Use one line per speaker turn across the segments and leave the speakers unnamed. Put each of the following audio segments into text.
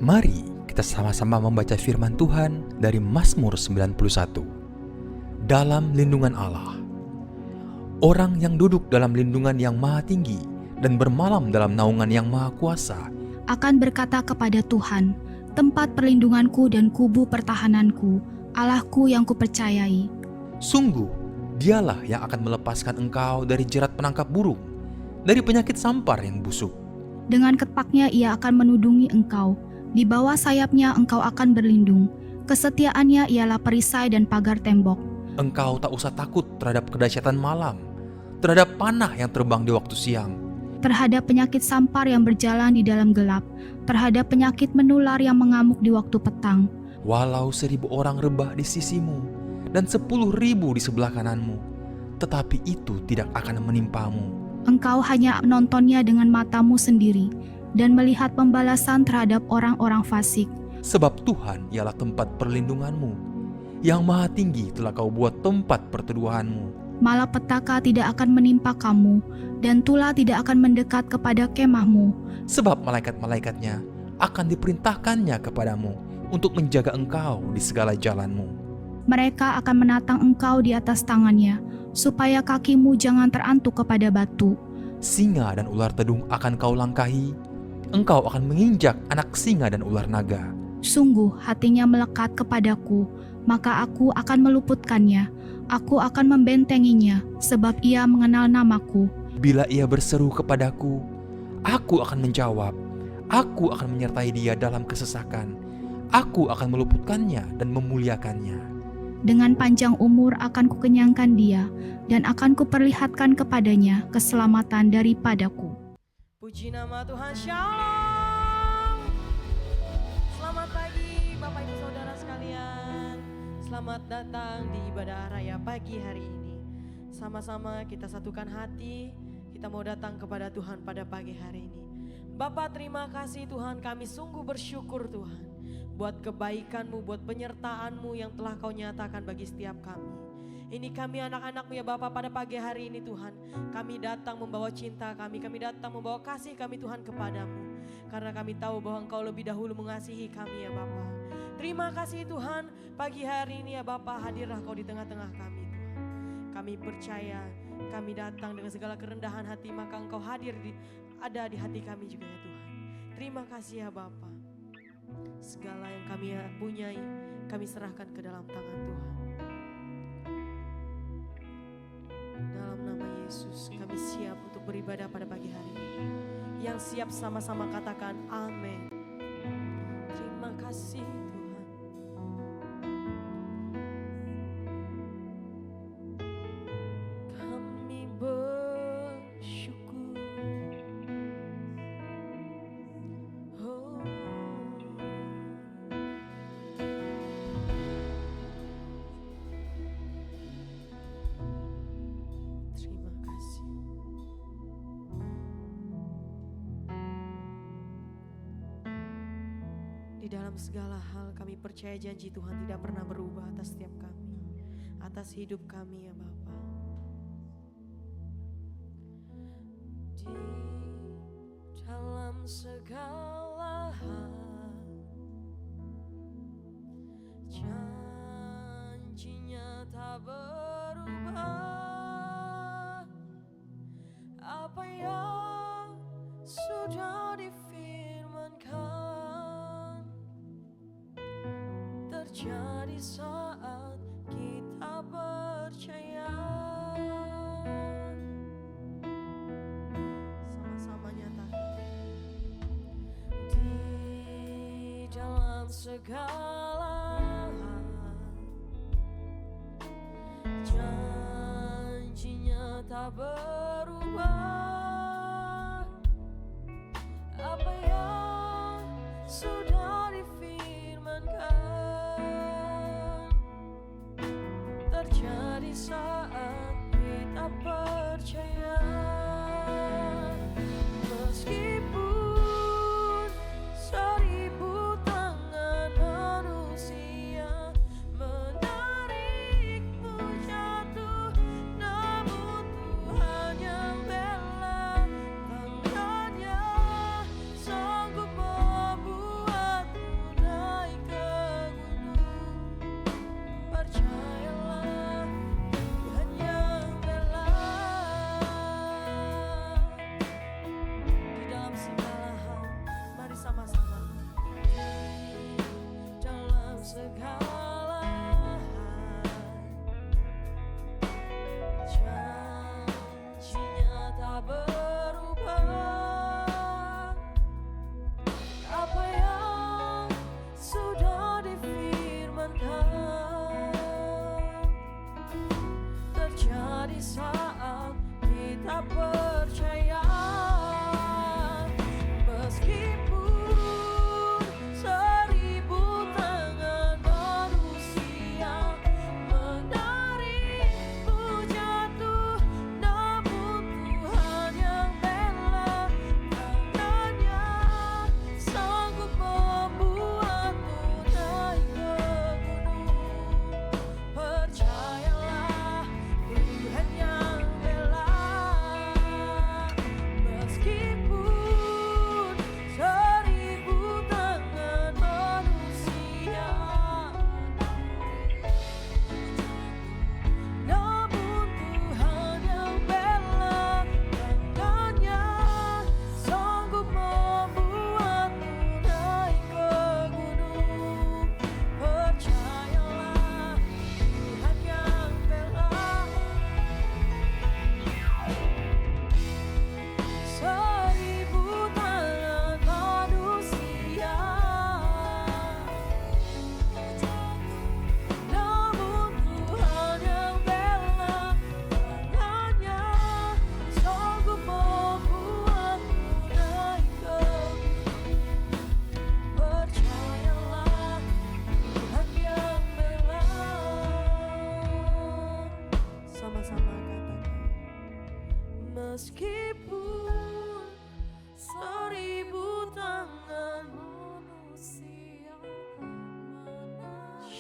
Mari kita sama-sama membaca firman Tuhan dari Mazmur 91. Dalam lindungan Allah. Orang yang duduk dalam lindungan yang maha tinggi dan bermalam dalam naungan yang maha kuasa
akan berkata kepada Tuhan, tempat perlindunganku dan kubu pertahananku, Allahku yang kupercayai.
Sungguh, dialah yang akan melepaskan engkau dari jerat penangkap burung, dari penyakit sampar yang busuk.
Dengan ketpaknya ia akan menudungi engkau, di bawah sayapnya engkau akan berlindung. Kesetiaannya ialah perisai dan pagar tembok.
Engkau tak usah takut terhadap kedahsyatan malam, terhadap panah yang terbang di waktu siang,
Terhadap penyakit sampar yang berjalan di dalam gelap, terhadap penyakit menular yang mengamuk di waktu petang.
walau 1,000 orang rebah di sisimu dan 10.000 di sebelah kananmu, tetapi itu tidak akan menimpamu.
Engkau hanya menontonnya dengan matamu sendiri dan melihat pembalasan terhadap orang-orang fasik.
Sebab Tuhan ialah tempat perlindunganmu, yang maha tinggi telah kau buat tempat perteduhanmu.
Malapetaka tidak akan menimpa kamu, dan tulah tidak akan mendekat kepada kemahmu.
Sebab malaikat-malaikatnya akan diperintahkannya kepadamu untuk menjaga engkau di segala jalanmu.
Mereka akan menatang engkau di atas tangannya, supaya kakimu jangan terantuk kepada batu.
Singa dan ular tedung akan kau langkahi, engkau akan menginjak anak singa dan ular naga.
Sungguh hatinya melekat kepadaku, maka aku akan meluputkannya. Aku akan membentenginya, sebab ia mengenal namaku.
Bila ia berseru kepadaku, aku akan menjawab. Aku akan menyertai dia dalam kesesakan. Aku akan meluputkannya dan memuliakannya.
Dengan panjang umur akan kukenyangkan dia, dan akan kuperlihatkan kepadanya keselamatan daripadaku.
Puji nama Tuhan, Shalom. Selamat pagi Bapak Ibu Saudara sekalian. Selamat datang di ibadah raya pagi hari ini. Sama-sama kita satukan hati, kita mau datang kepada Tuhan pada pagi hari ini. Bapak, terima kasih Tuhan, kami sungguh bersyukur Tuhan buat kebaikan-Mu, buat penyertaan-Mu yang telah Kau nyatakan bagi setiap kami. Ini kami anak-anak-Mu ya Bapak, pada pagi hari ini Tuhan, kami datang membawa cinta kami datang membawa kasih kami Tuhan kepadamu. Karena kami tahu bahwa Engkau lebih dahulu mengasihi kami ya Bapak. Terima kasih Tuhan, pagi hari ini ya Bapak, hadirlah Kau di tengah-tengah kami Tuhan. Kami percaya, kami datang dengan segala kerendahan hati, maka Engkau ada di hati kami juga ya Tuhan. Terima kasih ya Bapak. Segala yang kami punyai, kami serahkan ke dalam tangan Tuhan. Dalam nama Yesus, kami siap untuk beribadah pada pagi hari ini. Yang siap sama-sama katakan amin. Terima kasih Tuhan. Kami bersyukur. Oh. Terima kasih. Di dalam segala hal kami percaya janji Tuhan tidak pernah berubah atas setiap kami, atas hidup kami ya Bapa. Di dalam segala hal janjinya tak berubah. Apa yang sudah difirmankan terjadi saat kita percaya. Sama-sama nyatakan. Di dalam segala hal janjinya tak berubah. Apa yang sudah difirmankan terjadi saat kita percaya. Meskipun 1000 tangan manusia menarikmu jatuh, namun Tuhan yang bela tangannya sanggup membuat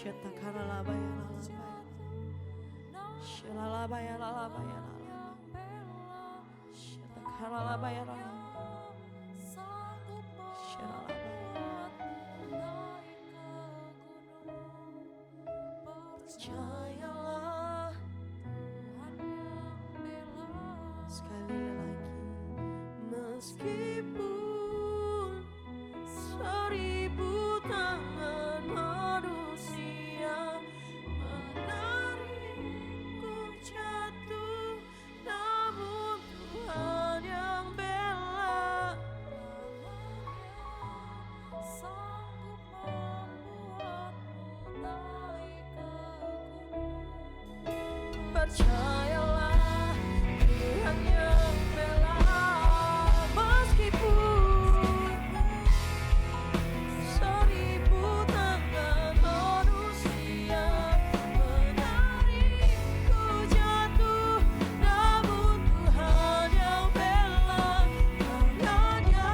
Shatakaralabaya lalabaya. Shalalabaya lalabaya lalabaya. Shatakaralabaya lalabaya. Shalalabaya. Percayalah. Sekali lagi, meskipun 1000 tangan manusia menarikku jatuh, namun Tuhan yang bela. Sanggup membuatmu naik ke gunung. Percayalah, Tuhan yang bela. Meskipun 1000 tangan manusia menarikku jatuh, namun Tuhan yang bela. Tangannya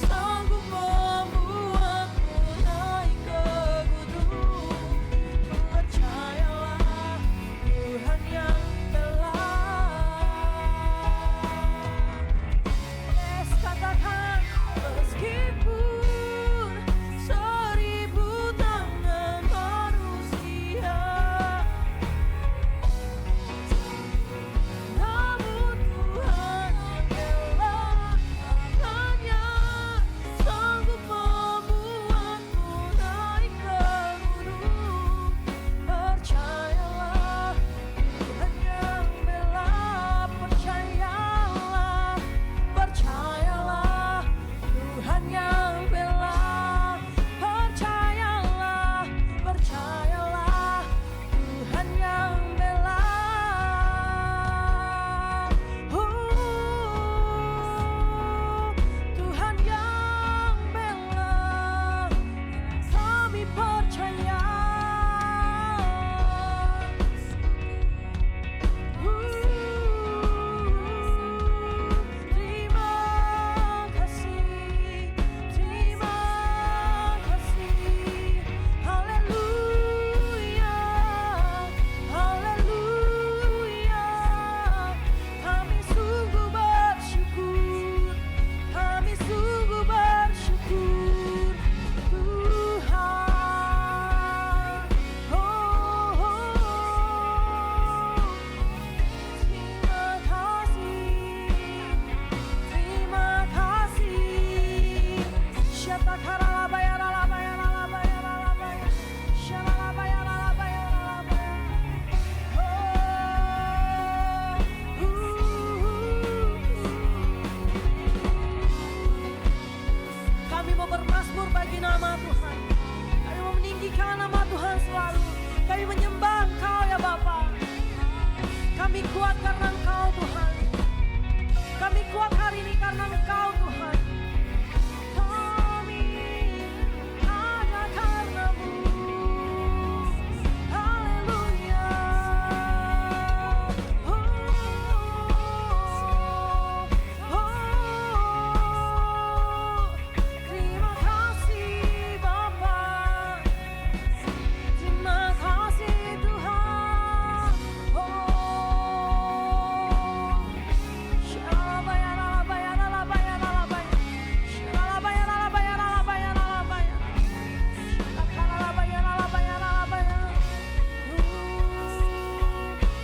sanggup membuatku naik ke gunung. Percayalah, Tuhan yang bela. Yes, katakan, meskipun 1000 tangan manusia, namun Tuhan yang bela. Tangannya sanggup membuatmu naik ke gunung. Percayalah, Tuhan yang bela. Percayalah, percayalah, Tuhan yang bela. Percayalah, percayalah, Tuhan yang bela. Tuhan yang bela, kami percaya. Terima kasih, terima kasih. Haleluya, haleluya. Kami sungguh bersyukur, kami sungguh bersyukur, Tuhan. Terima kasih, terima kasih. Shatakaralabaya lalabaya lalabaya lalabaya. Shalalabaya lalabaya lalabaya. Kami mau bermazmur bagi nama Tuhan. Kami mau meninggikan nama Tuhan selalu. Kami menyembah Engkau ya Bapa. Kami kuat karena Engkau Tuhan. Kami kuat hari ini karena Engkau Tuhan. Kami hanya karena-Mu. Haleluya. Terima kasih Bapa. Terima kasih Tuhan. Shalabaya lalabaya lalabaya lalabaya. Shalabaya lalabaya lalabaya lalabaya. Shalabaya lalabaya lalabaya.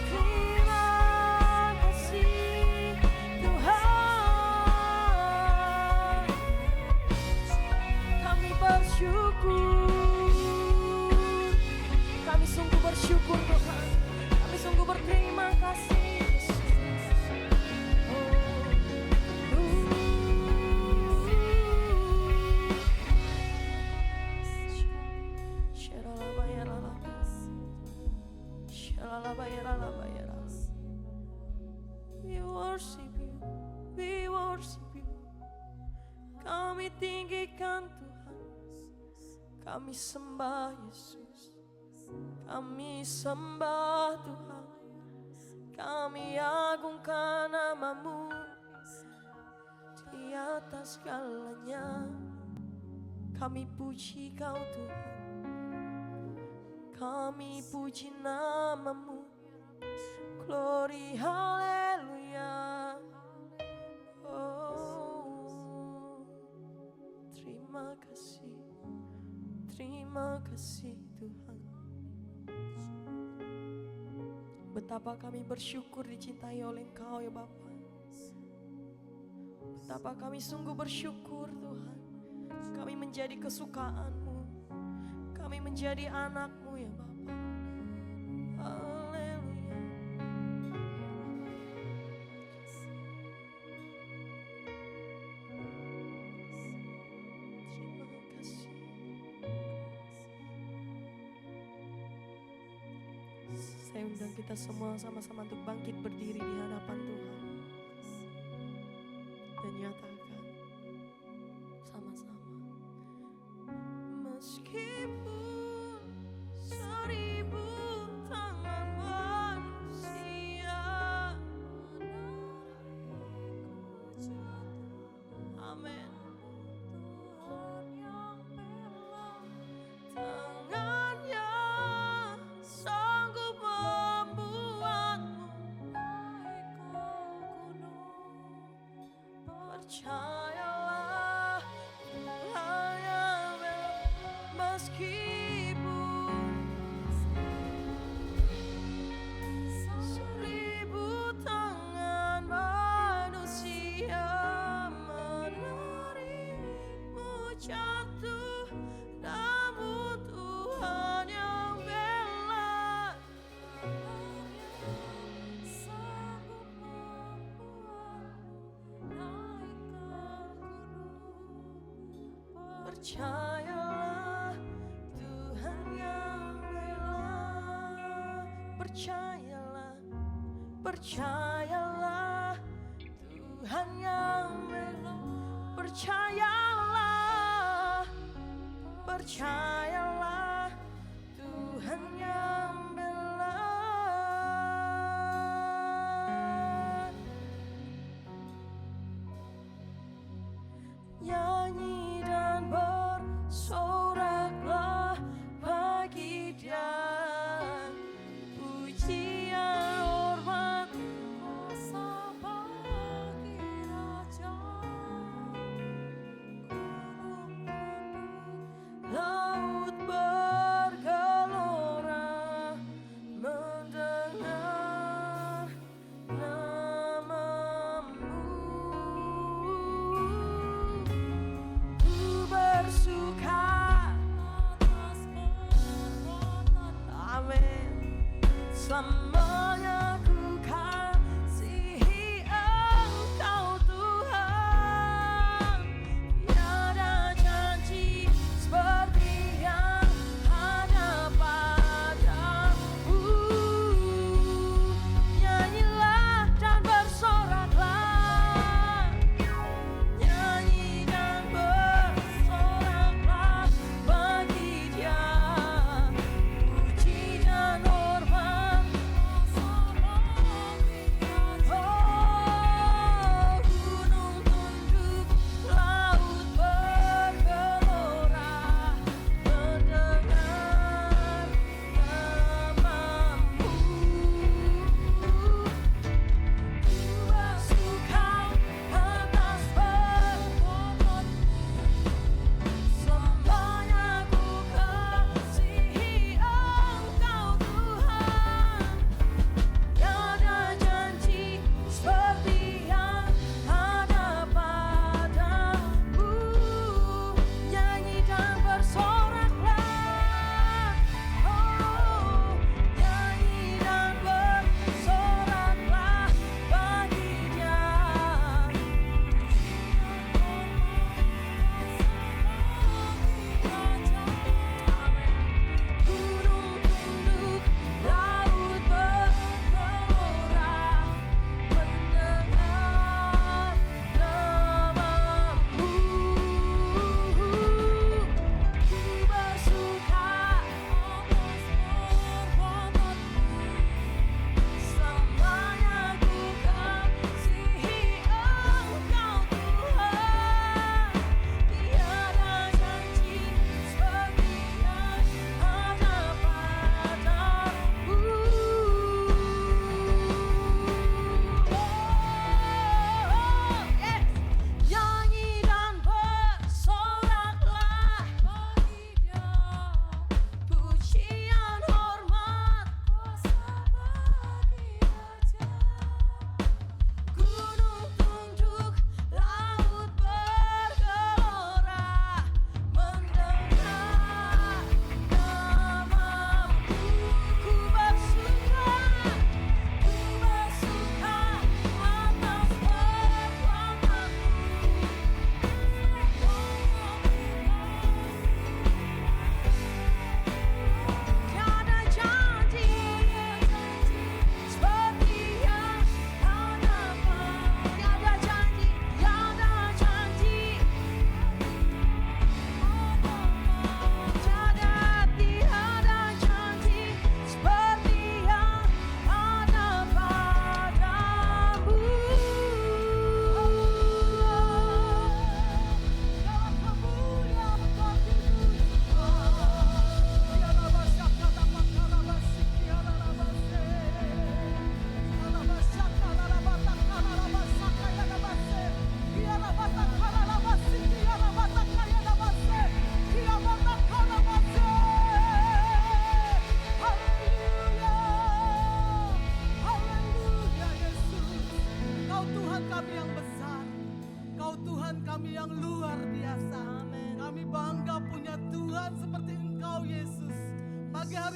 Terima kasih Tuhan. Kami bersyukur. Kami sungguh bersyukur Tuhan. Kami sungguh berterima kasih. Shalalabaya lalabaya. Shalalabaya lalabaya lalabaya. We worship you, we worship you. Kami tinggikan Tuhan. Kami sembah Yesus. Kami sembah Tuhan. Kami agungkan nama-Mu di atas segalanya. Kami puji Kau Tuhan. Kami puji namamu, glory haleluya. Oh, terima kasih Tuhan. Betapa kami bersyukur dicintai oleh Engkau ya Bapa. Betapa kami sungguh bersyukur Tuhan. Kami menjadi kesukaan-Mu. Kami menjadi anak-Mu ya Bapa. Haleluya. Terima kasih. Saya undang kita semua sama-sama untuk bangkit berdiri di hadapan Tuhan. Dan nyatakan sama-sama. Meskipun 1000 tangan manusia, amin. Tangannya sanggup membuatmu naik ke gunung. Percayalah, hanya meskipun 1000 tangan manusia menarikmu jatuh, namun Tuhan yang bela. Sanggup membuatmu naik ke gunung. Percayalah, Tuhan yang bela. Percayalah, percayalah, Tuhan yang bela. Percayalah, percayalah, Tuhan yang bela. Nyanyi dan bersoraklah bagi Dia, pujian hormat kuasa bagi Raja. Gunung tunduk, laut bergelora mendengar namamu. Ku bersuka atas perbuatan, amin. Selamanya ku kasihi Engkau Tuhan. Tiada janji seperti yang ada padamu. Nyanyilah dan bersoraklah, nyanyi dan bersoraklah bagi Dia, puji dan hormat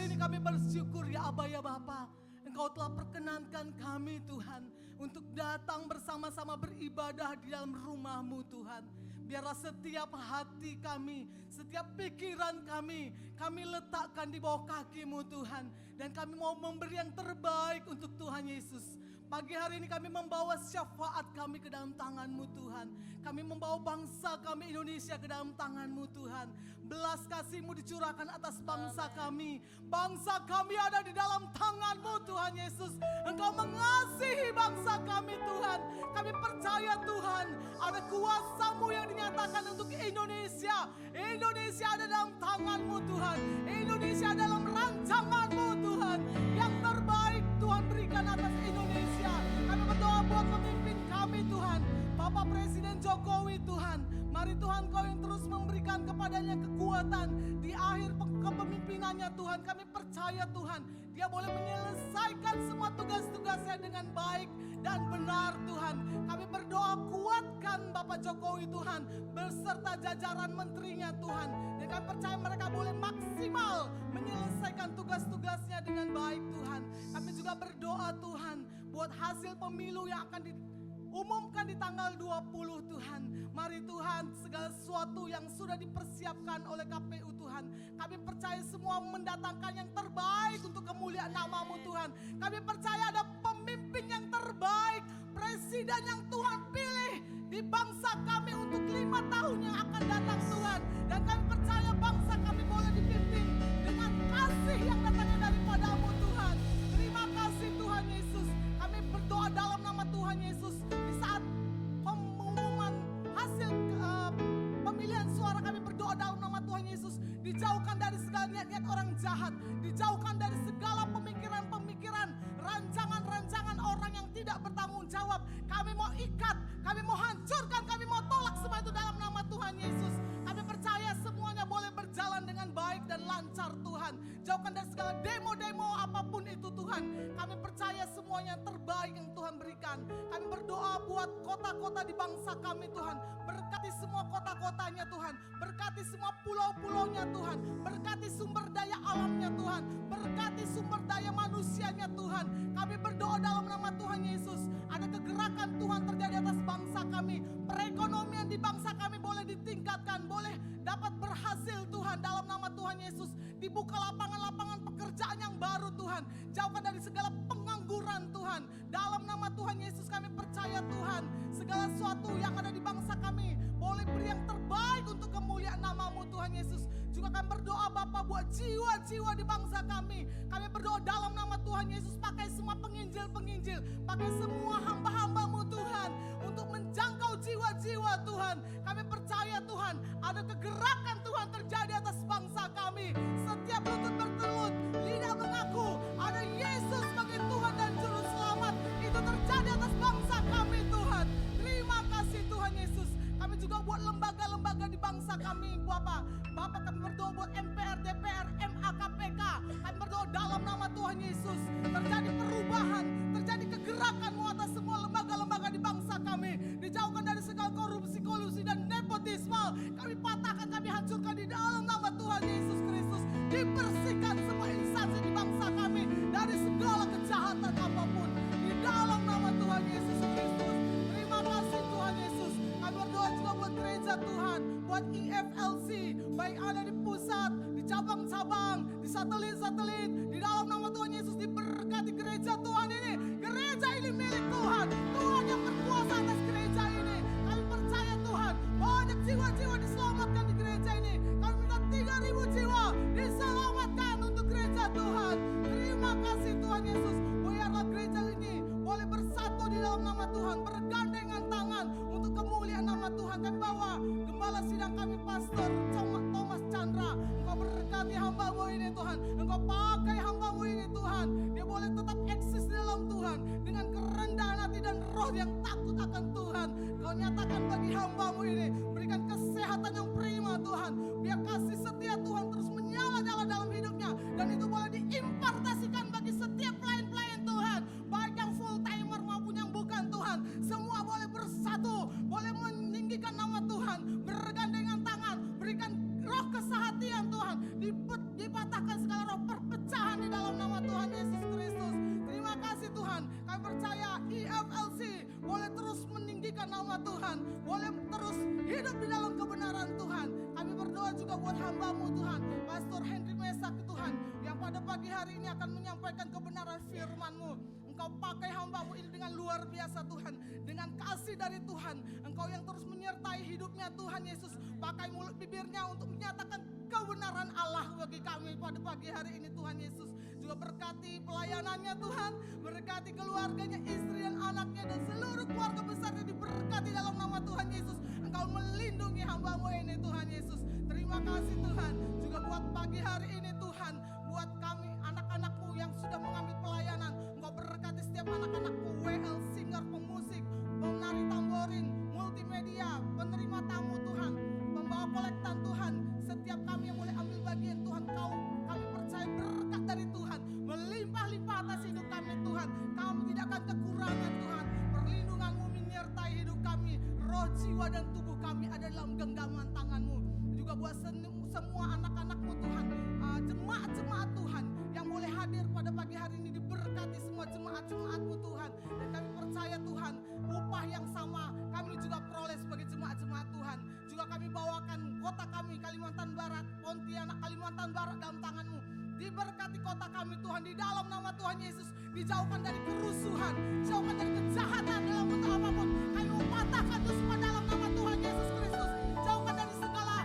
hari ini kami bersyukur ya Aba ya Bapa. Engkau telah perkenankan kami Tuhan untuk datang bersama-sama beribadah di dalam rumah-Mu Tuhan. Biarlah setiap hati kami, setiap pikiran kami letakkan di bawah kaki-Mu Tuhan. Dan kami mau memberi yang terbaik untuk Tuhan Yesus. Pagi hari ini kami membawa syafaat kami ke dalam tangan-Mu Tuhan. Kami membawa bangsa kami Indonesia ke dalam tangan-Mu Tuhan. Belas kasih-Mu dicurahkan atas bangsa kami. Bangsa kami ada di dalam tangan-Mu Tuhan Yesus. Engkau mengasihi bangsa kami Tuhan. Kami percaya Tuhan ada kuasa-Mu yang dinyatakan untuk Indonesia. Indonesia ada dalam tangan-Mu Tuhan. Indonesia dalam rancangan-Mu Tuhan. Yang terbaik Tuhan berikan atas Indonesia. Kami berdoa buat pemimpin kami Tuhan. Bapak Presiden Jokowi Tuhan. Mari Tuhan Kau yang terus memberikan kepadanya kekuatan di akhir kepemimpinannya Tuhan. Kami percaya Tuhan dia boleh menyelesaikan semua tugas-tugasnya dengan baik dan benar Tuhan. Kami berdoa kuatkan Bapak Jokowi Tuhan beserta jajaran menterinya Tuhan. Dan kami percaya mereka boleh maksimal menyelesaikan tugas-tugasnya dengan baik Tuhan. Kami juga berdoa Tuhan buat hasil pemilu yang akan diumumkan di tanggal 20 Tuhan. Mari Tuhan segala sesuatu yang sudah dipersiapkan oleh KPU Tuhan. Kami percaya semua mendatangkan yang terbaik untuk kemuliaan nama-Mu Tuhan. Kami percaya ada pemimpin yang terbaik. Presiden yang Tuhan pilih di bangsa kami untuk 5 tahun yang akan datang Tuhan. Dan kami percaya bangsa kami boleh dipimpin dengan kasih yang datangnya daripada-Mu Tuhan. Terima kasih Tuhan Yesus. Kami berdoa dalam nama Tuhan Yesus. Di saat pengumuman hasil pemilihan suara kami berdoa dalam nama Tuhan Yesus. Dijauhkan dari segala niat-niat orang jahat. Dijauhkan dari segala pemikiran-pemikiran, rancangan-rancangan orang yang tidak bertanggung jawab. Kami mau ikat, kami mau hancurkan, kami mau tolak semua itu dalam nama Tuhan Yesus. Kami percaya semuanya boleh berjalan dengan baik dan lancar Tuhan. Jauhkan dari segala demo-demo apapun itu Tuhan. Kami percaya semuanya terbaik yang Tuhan berikan. Kami berdoa buat kota-kota di bangsa kami Tuhan. Berkati semua kota-kotanya Tuhan. Berkati semua pulau-pulaunya Tuhan. Berkati sumber daya alamnya Tuhan. Berkati sumber daya manusianya Tuhan. Kami berdoa dalam nama Tuhan Yesus. Ada kegerakan Tuhan terjadi atas bangsa kami. Perekonomian di bangsa kami boleh ditingkatkan. Boleh dapat berhasil Tuhan dalam nama Tuhan Yesus. Dibuka lapangan-lapangan pekerjaan yang baru Tuhan. Jauhkan dari segala pengangguran Tuhan. Dalam nama Tuhan Yesus kami percaya Tuhan. Segala sesuatu yang ada di bangsa kami boleh beri yang terbaik untuk kemuliaan nama-Mu Tuhan Yesus. Juga kami berdoa Bapa buat jiwa-jiwa di bangsa kami. Kami berdoa dalam nama Tuhan Yesus. Pakai semua penginjil-penginjil. Pakai semua hamba-hamba-Mu Tuhan. Untuk menjangkau jiwa-jiwa Tuhan. Kami percaya Tuhan. Ada kegerakan Tuhan terjadi atas bangsa kami. Setiap lutut bertelut. Lidah mengaku. Ada Yesus sebagai Tuhan dan Juru Selamat. Itu terjadi atas bangsa kami Tuhan. Terima kasih Tuhan Yesus. Kami juga buat lembaga-lembaga di bangsa kami Bapak. Bapak kami berdoa buat MPR, DPR, MA, KPK. Kami berdoa dalam nama Tuhan Yesus. Terjadi perubahan, terjadi kegerakan-Mu atas semua lembaga-lembaga di bangsa kami. Dijauhkan dari segala korupsi, kolusi dan nepotisme. Kami patahkan, kami hancurkan di dalam nama Tuhan Yesus Kristus. Dibersihkan semua instansi di bangsa kami dari segala kejahatan apapun. Di dalam nama Tuhan Yesus Kristus. Terima kasih Tuhan Yesus. Kami berdoa juga buat gereja Tuhan, buat IFLC, baik ada di pusat, di cabang-cabang, di satelit-satelit, di dalam nama Tuhan Yesus diberkati gereja Tuhan ini. Gereja ini milik Tuhan, Tuhan yang berkuasa atas gereja ini. Kami percaya Tuhan, banyak jiwa-jiwa diselamatkan di gereja ini. Kami minta 3.000 jiwa diselamatkan untuk gereja Tuhan. Terima kasih Tuhan Yesus. Biarlah gereja ini boleh bersatu di dalam nama Tuhan, bergandengan tangan untuk kemuliaan nama Tuhan. Kami bawa gembala sidang kami Pastor Thomas Chandra. Engkau berkati hamba-Mu ini Tuhan. Engkau pakai hamba-Mu ini Tuhan. Dia boleh tetap eksis di dalam Tuhan dengan kerendahan hati dan roh yang takut akan Tuhan. Kau nyatakan bagi hamba-Mu ini, berikan kesehatan yang prima Tuhan. Biar kasih setia Tuhan terus menyala-nyala dalam hidupnya. Dan itu boleh diimpartasikan bagi setiap pelayan-pelayan Tuhan. Baik yang full timer maupun yang bukan Tuhan. Semua boleh bersatu, boleh meninggikan nama Tuhan. Bergandengan tangan, berikan roh kesehatian Tuhan. Dipatahkan segala roh perpecahan juga buat hamba-Mu Tuhan, Pastor Henry Mesak Tuhan, yang pada pagi hari ini akan menyampaikan kebenaran firman-Mu. Engkau pakai hamba-Mu ini dengan luar biasa Tuhan, dengan kasih dari Tuhan. Engkau yang terus menyertai hidupnya Tuhan Yesus. Pakai mulut bibirnya untuk menyatakan kebenaran Allah bagi kami pada pagi hari ini Tuhan Yesus. Juga berkati pelayanannya Tuhan, berkati keluarganya, istri dan anaknya, dan seluruh keluarga besarnya diberkati dalam nama Tuhan Yesus. Engkau melindungi hamba-Mu ini Tuhan Yesus. Terima kasih Tuhan. Juga buat pagi hari ini Tuhan, buat kami anak-anak-Mu yang sudah mengambil pelayanan. Engkau berkati setiap anak-anak-Mu, WL, singer, pemusik, penari tamborin, multimedia, penerima tamu Tuhan, pembawa kolektan Tuhan. Setiap kami yang boleh ambil bagian Tuhan, kami percaya berkat dari Tuhan melimpah-limpah atas hidup kami Tuhan. Kami tidak akan kekurangan Tuhan. Perlindungan-Mu menyertai hidup kami. Roh, jiwa dan tubuh kami ada dalam genggaman tangan-Mu. Juga buat semua anak-anak-Mu Tuhan, jemaat-jemaat Tuhan yang boleh hadir pada pagi hari ini, diberkati semua jemaat-jemaat-Mu Tuhan. Dan kami percaya Tuhan, upah yang sama kami juga peroleh sebagai jemaat-jemaat Tuhan. Juga kami bawakan kota kami Kalimantan Barat, Pontianak Kalimantan Barat dalam tangan-Mu. Diberkati kota kami Tuhan di dalam nama Tuhan Yesus. Dijauhkan dari kerusuhan, jauhkan dari kejahatan dalam bentuk apapun. Kami mematahkan itu semua dalam nama Tuhan Yesus Kristus. Jauhkan dari segala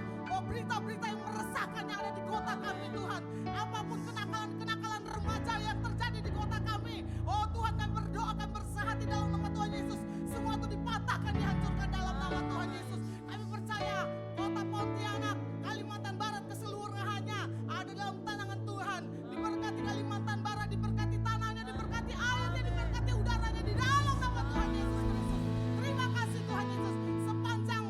berita-berita yang meresahkan yang ada di kota kami Tuhan. Apapun kenakalan-kenakalan remaja yang terjadi di kota kami, oh Tuhan, kami berdoa, kami bersahati dalam nama Tuhan Yesus. Semua itu dipatahkan, dihancurkan dalam nama Tuhan Yesus. Kami percaya kota Pontianak, Kalimantan Barat keseluruhannya ada dalam tangan Tuhan. Diberkati Kalimantan Barat, diberkati tanahnya, diberkati airnya, diberkati udaranya di dalam nama Tuhan Yesus Kristus. Terima kasih Tuhan Yesus. Sepanjang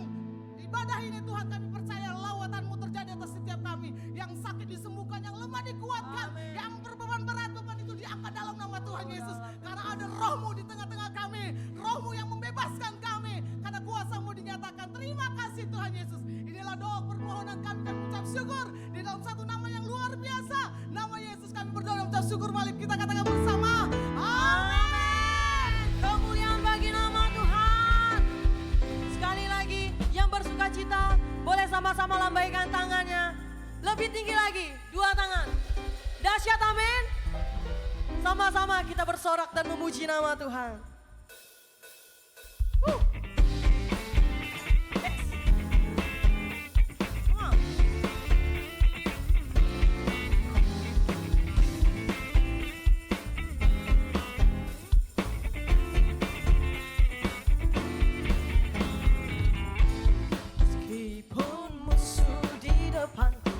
ibadah ini Tuhan, kami percaya lawatan-Mu terjadi atas setiap kami. Yang sakit disembuhkan, yang lemah dikuatkan, yang berbeban berat, beban itu diangkat dalam nama Tuhan Yesus. Karena ada Roh-Mu di tengah-tengah kami, Roh-Mu yang membebaskan kami, karena kuasa-Mu dinyatakan. Terima kasih Tuhan Yesus. Inilah doa permohonan kami mengucap syukur di dalam satu nama yang luar biasa, nama Yesus. Kami berdoa dan mengucap syukur. Mari kita katakan bersama, amin.
Kemuliaan bagi nama Tuhan. Sekali lagi, yang bersuka cita boleh sama-sama lambaikan tangannya. Lebih tinggi lagi, dua tangan. Dahsyat, amin. Sama-sama kita bersorak dan memuji nama Tuhan. Yes. Come on. Meskipun musuh di depanku,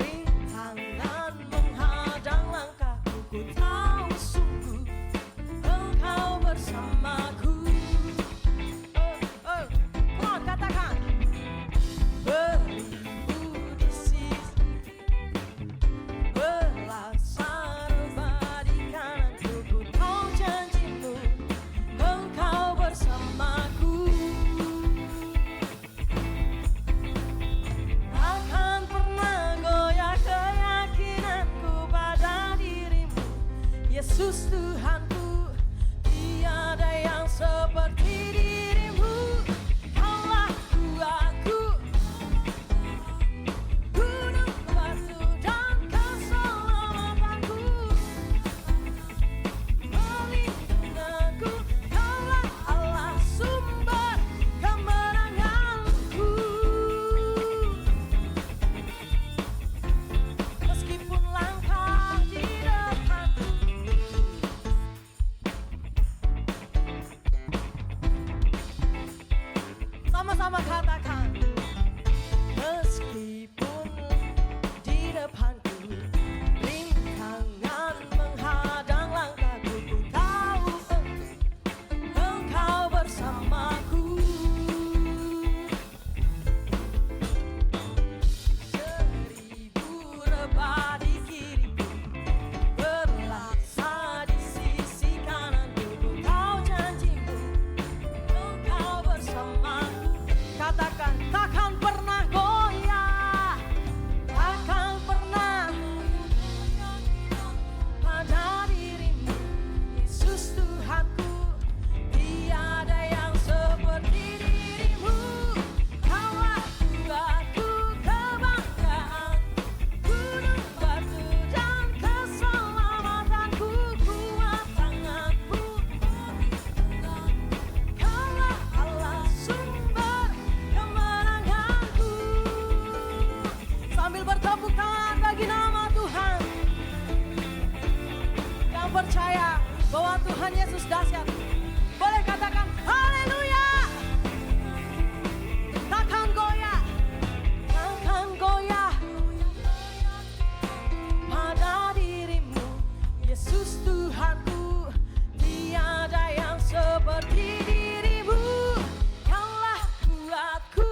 rintangan menghadang langkahku, ku tahu sungguh Engkau bersamaku. bahwa Tuhan Yesus dahsyat. Boleh katakan haleluya. Takkan goyah, takkan goyah pada dirimu, Yesus Tuhanku. Tiada yang seperti dirimu. Kaulah kuatku,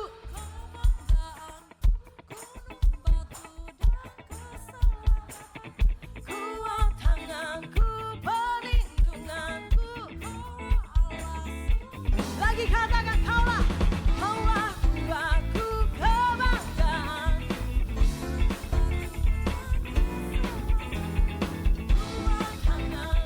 kuat tanganku, perlindunganku. Lagi katakan kaulah, kaulah kuatku, kebanggaan. Kuat tangan,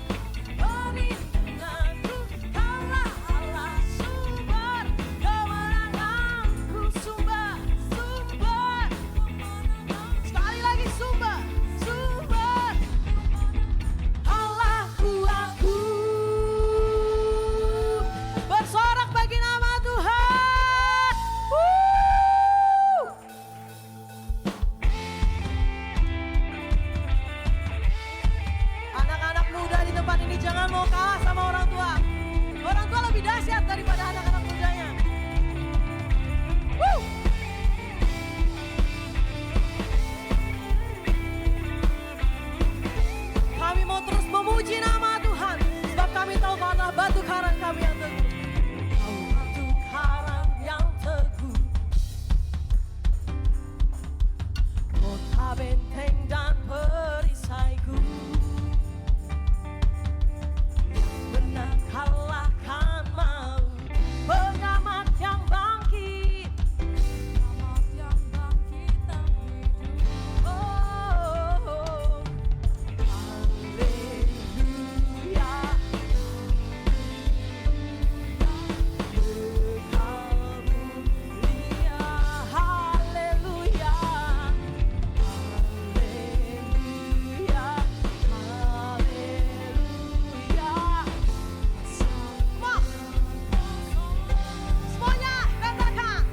perlindunganku. Kaulah Allah, sumber kemenanganku, sumber, sumber. Sekali lagi sumber, sumber. Allahku aku bersorak bagi nama Tuhan. Woo! Anak-anak muda di tempat ini jangan mau kalah sama orang tua. Orang tua lebih dahsyat daripada anak-anak mudanya. Woo! Kami mau terus memuji nama Tuhan, sebab kami tahu Kau adalah batu karang kami yang teguh. Kau batu karang yang teguh, kota benteng dan perisaiku. Benar kalahkan mau, pengamat yang bangkit. Oh, haleluya. Haleluya, haleluya. Haleluya, haleluya. Semuanya katakan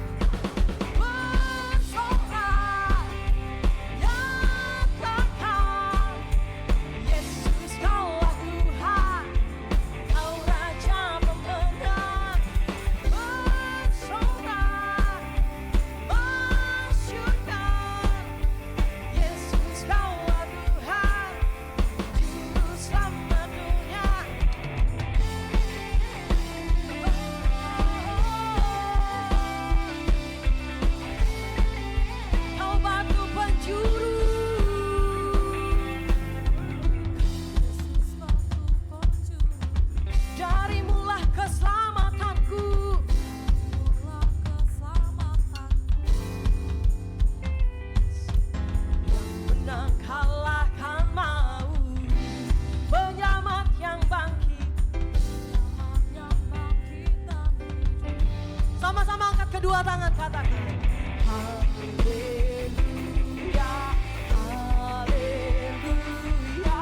bersorak, nyatakan Yesus Kaulah Tuhan, Kau Raja pemenang. Bersorak, masyurkan Yesus Kaulah Tuhan, Juru Selamat dunia. Kau batu penjuru, darimulah keselamatanku. Yang menang kalahkan mau, penyelamat yang bangkit. Sama-sama angkat kedua tangan, katakan haleluya, haleluya,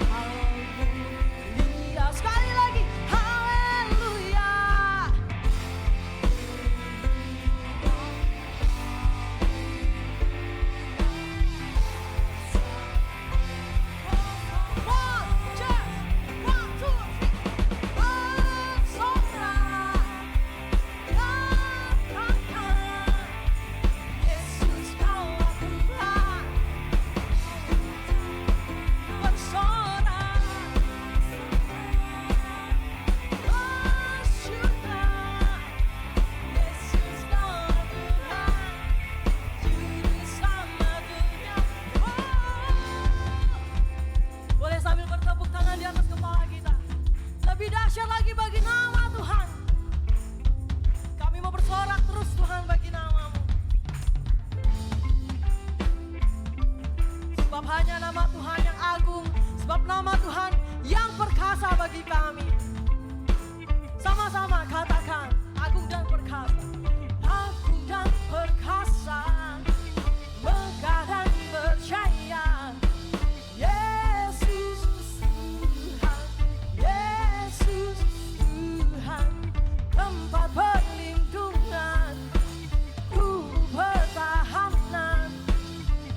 haleluya. Sekali lagi haleluya. One, two, three. Bersorak, katakan Yesus Kaulah Tuhan. Bersorak, masyurkan Yesus Kaulah Tuhan, Juru Selamat dunia. Boleh sambil bertepuk tangan di atas kepala kita. Lebih dahsyat lagi bagi nama Tuhan. Kami mau bersorak terus Tuhan bagi nama-Mu. Sebab hanya nama Tuhan yang agung, sebab nama Tuhan yang perkasa bagi kami. Sama-sama katakan agung dan perkasa. Agung dan perkasa, megah dan percaya. Yesus Tuhan, Yesus Tuhan, tempat perlindungan, guru pertahanan.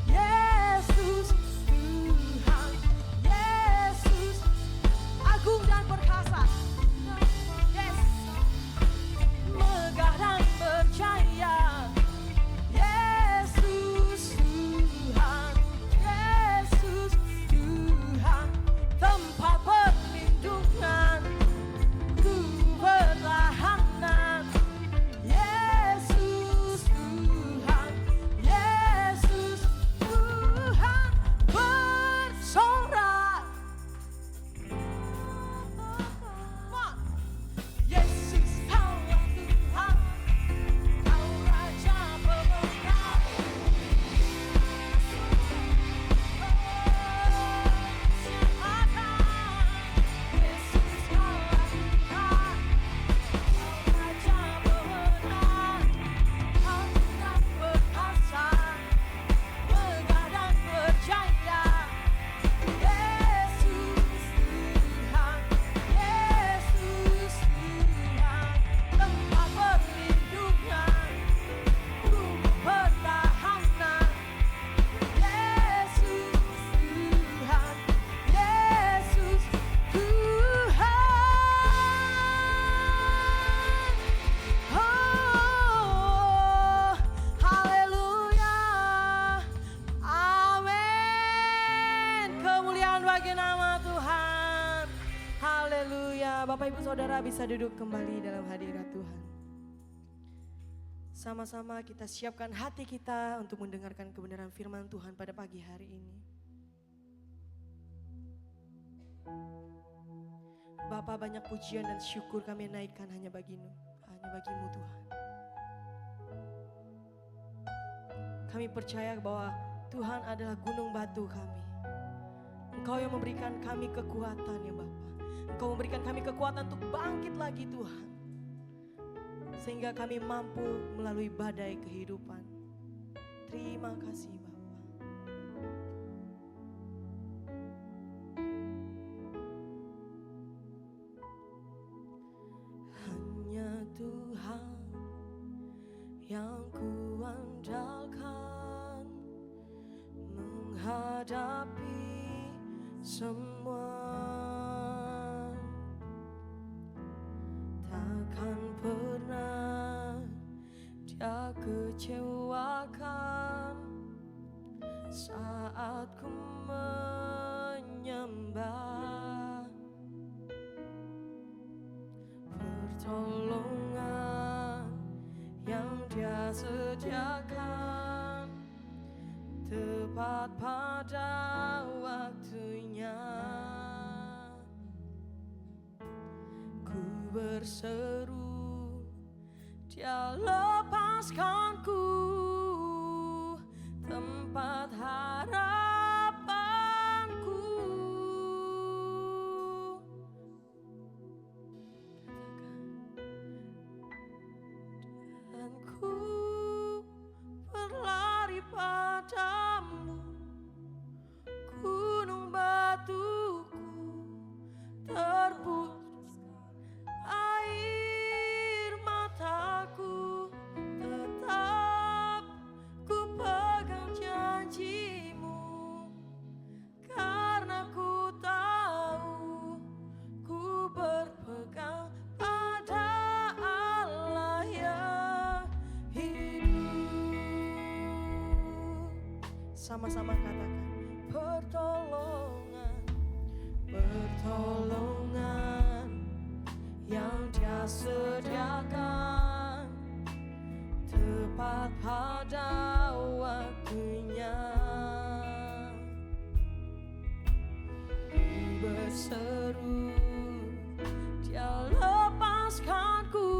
Yesus Tuhan, Yesus Bapak Ibu Saudara bisa duduk kembali dalam hadirat Tuhan. Sama-sama kita siapkan hati kita untuk mendengarkan kebenaran firman Tuhan pada pagi hari ini. Bapa, banyak pujian dan syukur kami naikkan hanya bagimu Tuhan. Kami percaya bahwa Tuhan adalah gunung batu kami. Engkau yang memberikan kami kekuatan ya Bapa. Engkau memberikan kami kekuatan untuk bangkit lagi Tuhan. Sehingga kami mampu melalui badai kehidupan. Terima kasih Bapa. Hanya Tuhan yang kuandalkan menghadapi semua. Takkan pernah Dia kecewakan saat ku menyembah. Pertolongan yang Dia sediakan tepat pada waktunya. Ku berseru, Dia lepaskanku tempat harapanku. Dan ku berlari padamu, gunung batuku terputus air mataku, tetap ku pegang janjimu, karena ku tahu ku berpegang pada Allah yang hidup. Sama-sama katakan, pertolongan, pertolongan yang Dia sediakan tepat pada waktunya. Ku berseru, Dia lepaskanku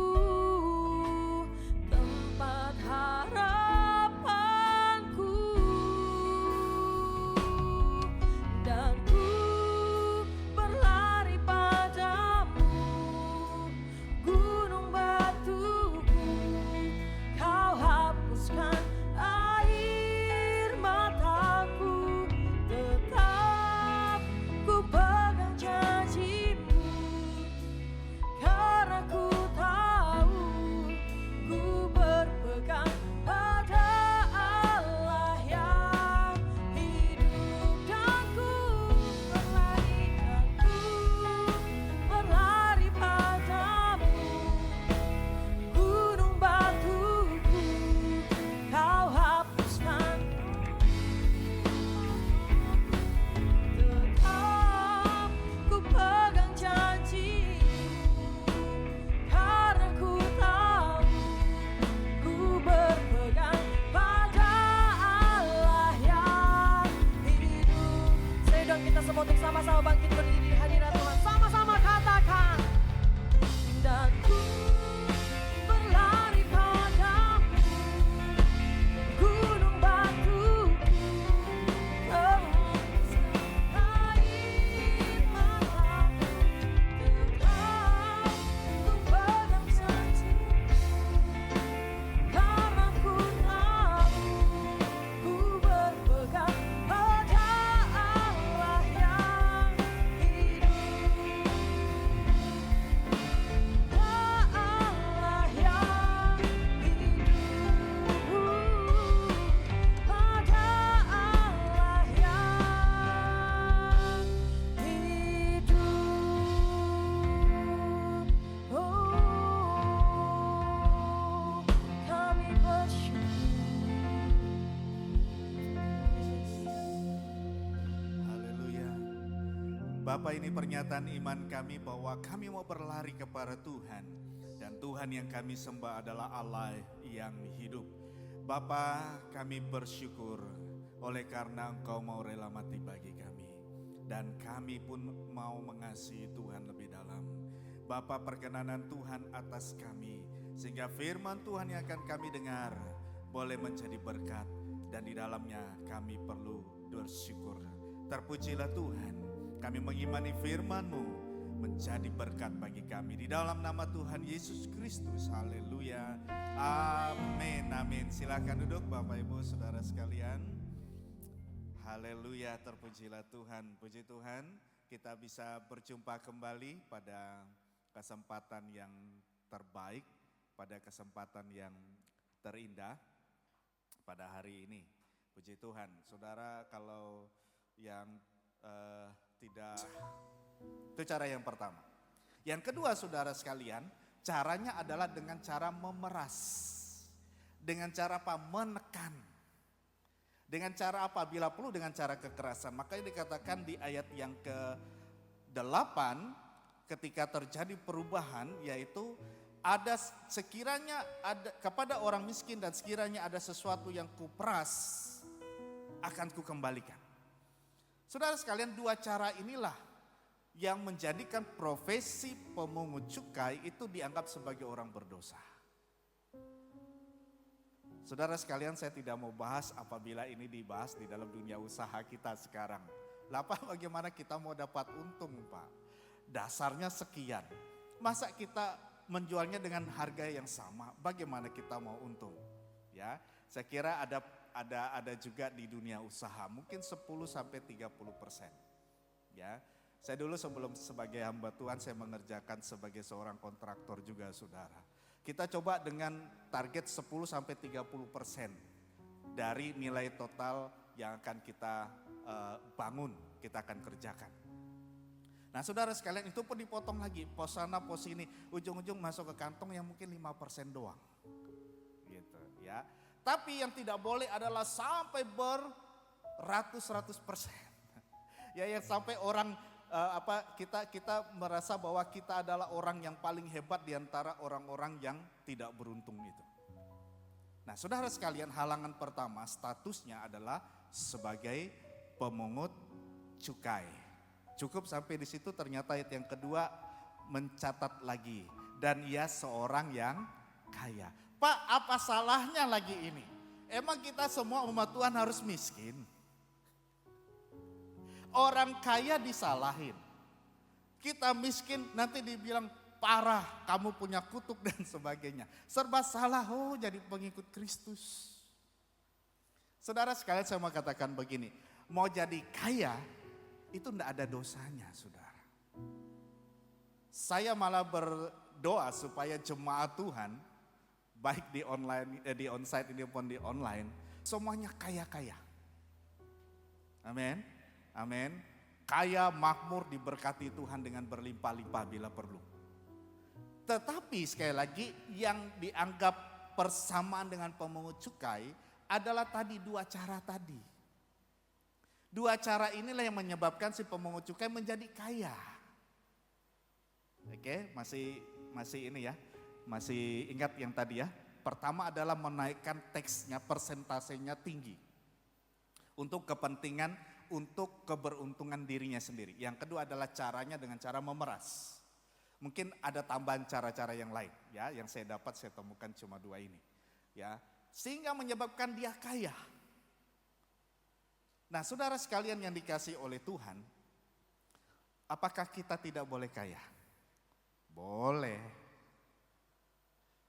tempat harapanku. Dan ku berlari padamu, gunung batuku, Kau hapuskan air
Bapak, ini pernyataan iman kami bahwa kami mau berlari kepada Tuhan. Dan Tuhan yang kami sembah adalah Allah yang hidup. Bapa, kami bersyukur oleh karena Engkau mau rela mati bagi kami. Dan kami pun mau mengasihi Tuhan lebih dalam. Bapa, perkenanan Tuhan atas kami. Sehingga firman Tuhan yang akan kami dengar boleh menjadi berkat. Dan di dalamnya kami perlu bersyukur. Terpujilah Tuhan. Kami mengimani firman-Mu menjadi berkat bagi kami. Di dalam nama Tuhan Yesus Kristus. Haleluya. Amin. Amin. Silakan duduk Bapak Ibu Saudara sekalian. Haleluya. Terpujilah Tuhan. Puji Tuhan. Kita bisa berjumpa kembali pada kesempatan yang terbaik. Pada kesempatan yang terindah. Pada hari ini. Puji Tuhan. Saudara, kalau yang tidak, itu cara yang pertama. Yang kedua saudara sekalian, caranya adalah dengan cara memeras. Dengan cara apa? Menekan. Dengan cara apa? Bila perlu dengan cara kekerasan. Makanya dikatakan di ayat yang ke-8, ketika terjadi perubahan, yaitu ada sekiranya ada kepada orang miskin dan sekiranya ada sesuatu yang kuperas, akan kukembalikan. Saudara sekalian, dua cara inilah yang menjadikan profesi pemungut cukai itu dianggap sebagai orang berdosa. Saudara sekalian, saya tidak mau bahas apabila ini dibahas di dalam dunia usaha kita sekarang. Pak, bagaimana kita mau dapat untung Pak? Dasarnya sekian. Masa kita menjualnya dengan harga yang sama? Bagaimana kita mau untung? Ya, saya kira ada juga di dunia usaha, mungkin 10-30%. Ya, saya dulu sebelum sebagai hamba Tuhan saya mengerjakan sebagai seorang kontraktor juga saudara. Kita coba dengan target 10-30% dari nilai total yang akan kita bangun, kita akan kerjakan. Nah saudara sekalian, itu pun dipotong lagi, pos sana pos ini, ujung-ujung masuk ke kantong yang mungkin 5% doang. Gitu ya. Tapi yang tidak boleh adalah sampai beratus-ratus persen. Ya, yang sampai orang kita merasa bahwa kita adalah orang yang paling hebat di antara orang-orang yang tidak beruntung itu. Nah, saudara sekalian, halangan pertama statusnya adalah sebagai pemungut cukai. Cukup sampai di situ, ternyata ayat yang kedua mencatat lagi, dan ia seorang yang kaya. Pak, apa salahnya lagi ini? Emang kita semua umat Tuhan harus miskin? Orang kaya disalahin. Kita miskin nanti dibilang parah, kamu punya kutuk dan sebagainya. Serba salah, jadi pengikut Kristus. Saudara sekalian, saya mau katakan begini, mau jadi kaya itu enggak ada dosanya saudara. Saya malah berdoa supaya jemaat Tuhan, baik di online, di onsite ini pun di online, semuanya kaya-kaya. Amin, amin. Kaya, makmur, diberkati Tuhan dengan berlimpah-limpah bila perlu. Tetapi sekali lagi yang dianggap persamaan dengan pemungut cukai adalah tadi dua cara tadi. Dua cara inilah yang menyebabkan si pemungut cukai menjadi kaya. Oke, masih ini ya. Masih ingat yang tadi ya, pertama adalah menaikkan teksnya, persentasenya tinggi. Untuk kepentingan, untuk keberuntungan dirinya sendiri. Yang kedua adalah caranya dengan cara memeras. Mungkin ada tambahan cara-cara yang lain ya, yang saya dapat saya temukan cuma dua ini. Ya, sehingga menyebabkan dia kaya. Nah saudara sekalian yang dikasihi oleh Tuhan, apakah kita tidak boleh kaya? Boleh.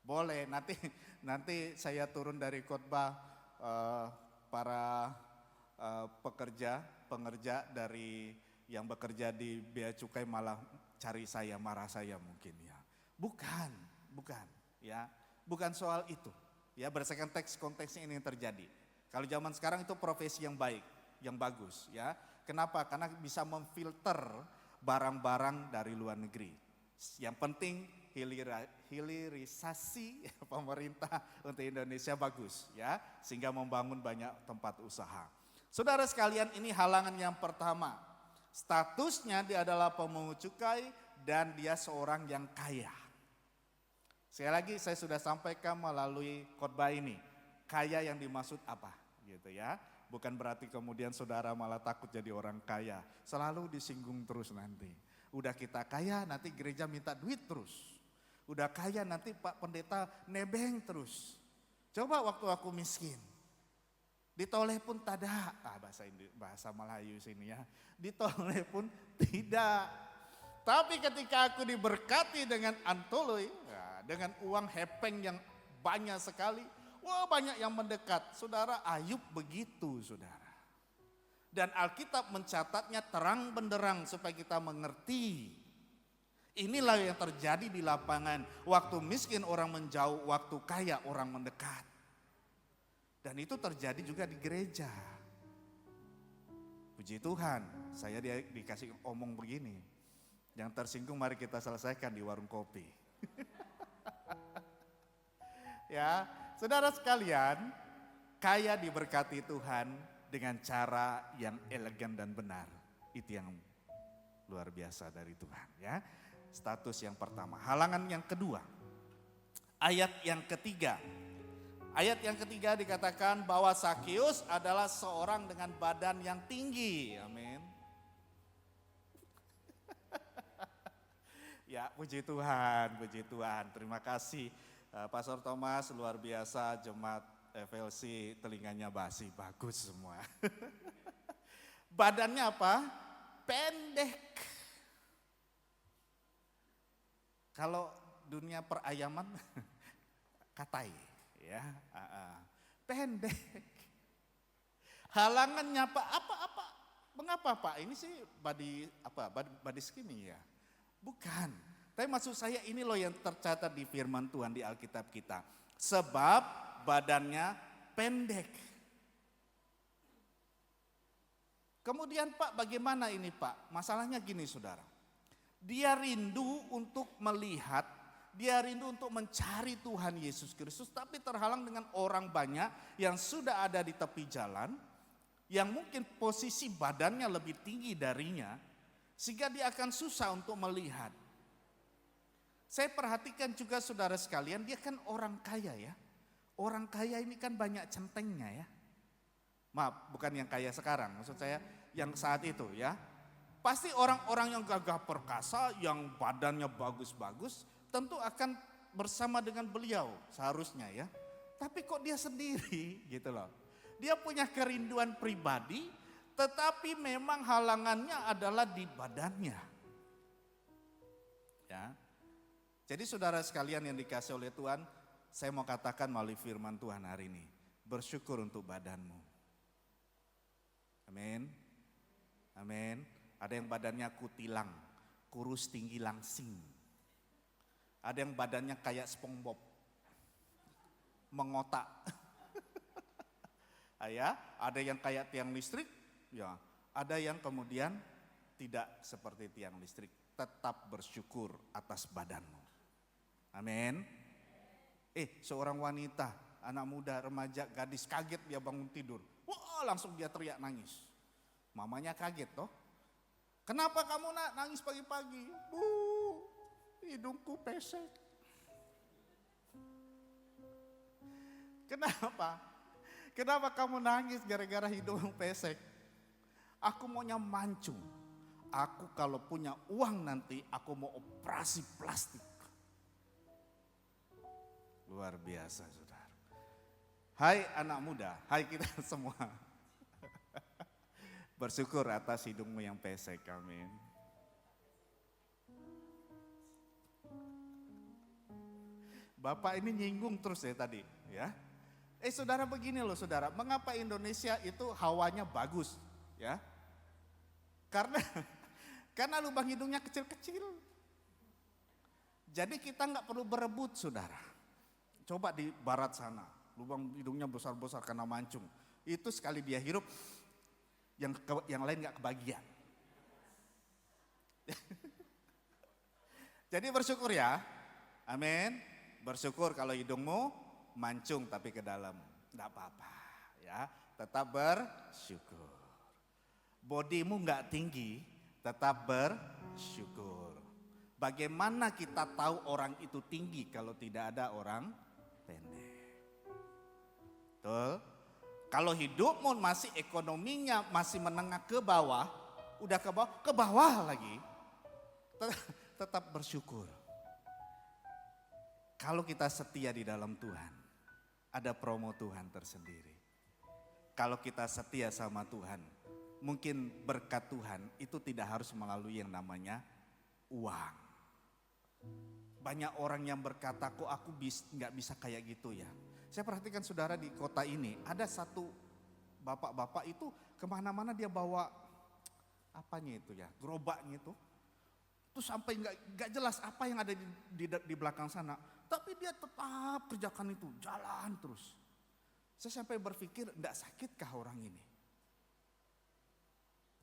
Boleh, nanti saya turun dari khotbah para pengerja dari yang bekerja di bea cukai malah cari saya, marah saya mungkin ya. Bukan ya, bukan soal itu. Ya, berdasarkan teks konteksnya ini yang terjadi. Kalau zaman sekarang itu profesi yang baik, yang bagus ya. Kenapa? Karena bisa memfilter barang-barang dari luar negeri. Yang penting hilirisasi pemerintah untuk Indonesia bagus ya, sehingga membangun banyak tempat usaha. Saudara sekalian, ini halangan yang pertama. Statusnya dia adalah pemungut cukai dan dia seorang yang kaya. Sekali lagi saya sudah sampaikan melalui khotbah ini, kaya yang dimaksud apa gitu ya. Bukan berarti kemudian saudara malah takut jadi orang kaya, selalu disinggung terus nanti. Udah kita kaya nanti gereja minta duit terus. Udah kaya nanti Pak Pendeta nebeng terus. Coba waktu aku miskin, ditoleh pun tada, bahasa Melayu sini ya, ditoleh pun tidak. Tapi ketika aku diberkati dengan antoloi, ya, dengan uang hepeng yang banyak sekali, wah banyak yang mendekat. Saudara, Ayub begitu saudara. Dan Alkitab mencatatnya terang benderang supaya kita mengerti. Inilah yang terjadi di lapangan. Waktu miskin orang menjauh, waktu kaya orang mendekat. Dan itu terjadi juga di gereja. Puji Tuhan, saya dikasih omong begini. Yang tersinggung mari kita selesaikan di warung kopi. Ya, saudara sekalian, kaya diberkati Tuhan dengan cara yang elegan dan benar. Itu yang luar biasa dari Tuhan ya. Status yang pertama. Halangan yang kedua. Ayat yang ketiga. Ayat yang ketiga dikatakan bahwa Sakeus adalah seorang dengan badan yang tinggi. Amin. Ya, puji Tuhan, puji Tuhan. Terima kasih Pastor Thomas, luar biasa. Jemaat FLC telinganya basi, bagus semua. Badannya apa? Pendek. Kalau dunia perayaman katai ya, pendek. Halangannya apa? Mengapa Pak? Ini sih body skinny ya? Bukan. Tapi maksud saya ini loh yang tercatat di firman Tuhan di Alkitab kita. Sebab badannya pendek. Kemudian Pak, bagaimana ini Pak? Masalahnya gini saudara. Dia rindu untuk melihat, dia rindu untuk mencari Tuhan Yesus Kristus, tapi terhalang dengan orang banyak yang sudah ada di tepi jalan, yang mungkin posisi badannya lebih tinggi darinya, sehingga dia akan susah untuk melihat. Saya perhatikan juga saudara sekalian, dia kan orang kaya ya. Orang kaya ini kan banyak centengnya ya. Maaf, bukan yang kaya sekarang, maksud saya yang saat itu ya. Pasti orang-orang yang gagah perkasa, yang badannya bagus-bagus, tentu akan bersama dengan beliau seharusnya ya. Tapi kok dia sendiri gitu loh. Dia punya kerinduan pribadi, tetapi memang halangannya adalah di badannya. Ya. Jadi saudara sekalian yang dikasih oleh Tuhan, saya mau katakan melalui firman Tuhan hari ini, bersyukur untuk badanmu. Amin. Amin. Ada yang badannya kutilang, kurus tinggi langsing. Ada yang badannya kayak SpongeBob, mengotak. Ya, ada yang kayak tiang listrik, ya. Ada yang kemudian tidak seperti tiang listrik. Tetap bersyukur atas badanmu. Amin. Seorang wanita, anak muda, remaja, gadis kaget dia bangun tidur. Wah, langsung dia teriak nangis. Mamanya kaget toh. Kenapa kamu nangis pagi-pagi? Bu, hidungku pesek. Kenapa? Kenapa kamu nangis gara-gara hidungmu pesek? Aku maunya mancung. Aku kalau punya uang nanti aku mau operasi plastik. Luar biasa saudara. Hai anak muda, hai kita semua. Bersyukur atas hidungmu yang pesek, amin. Bapak ini nyinggung terus ya tadi ya. Saudara begini loh saudara, mengapa Indonesia itu hawanya bagus ya? Karena lubang hidungnya kecil-kecil. Jadi kita nggak perlu berebut saudara. Coba di barat sana, lubang hidungnya besar-besar karena mancung. Itu sekali dia hirup, yang lain gak kebagian. Jadi bersyukur ya, amin. Bersyukur kalau hidungmu mancung tapi ke dalam, gak apa-apa ya. Tetap bersyukur. Bodimu gak tinggi, Tetap bersyukur. Bagaimana kita tahu orang itu tinggi kalau tidak ada orang pendek? Betul? Kalau hidupmu masih ekonominya masih menengah ke bawah, udah ke bawah lagi, tetap bersyukur. Kalau kita setia di dalam Tuhan, ada promo Tuhan tersendiri. Kalau kita setia sama Tuhan, mungkin berkat Tuhan itu tidak harus melalui yang namanya uang. Banyak orang yang berkata, kok aku nggak bisa kayak gitu ya. Saya perhatikan saudara di kota ini, ada satu bapak-bapak itu kemana-mana dia bawa apanya itu ya, gerobaknya itu. Itu sampai nggak jelas apa yang ada di belakang sana. Tapi dia tetap kerjakan itu, jalan terus. Saya sampai berpikir, enggak sakitkah orang ini?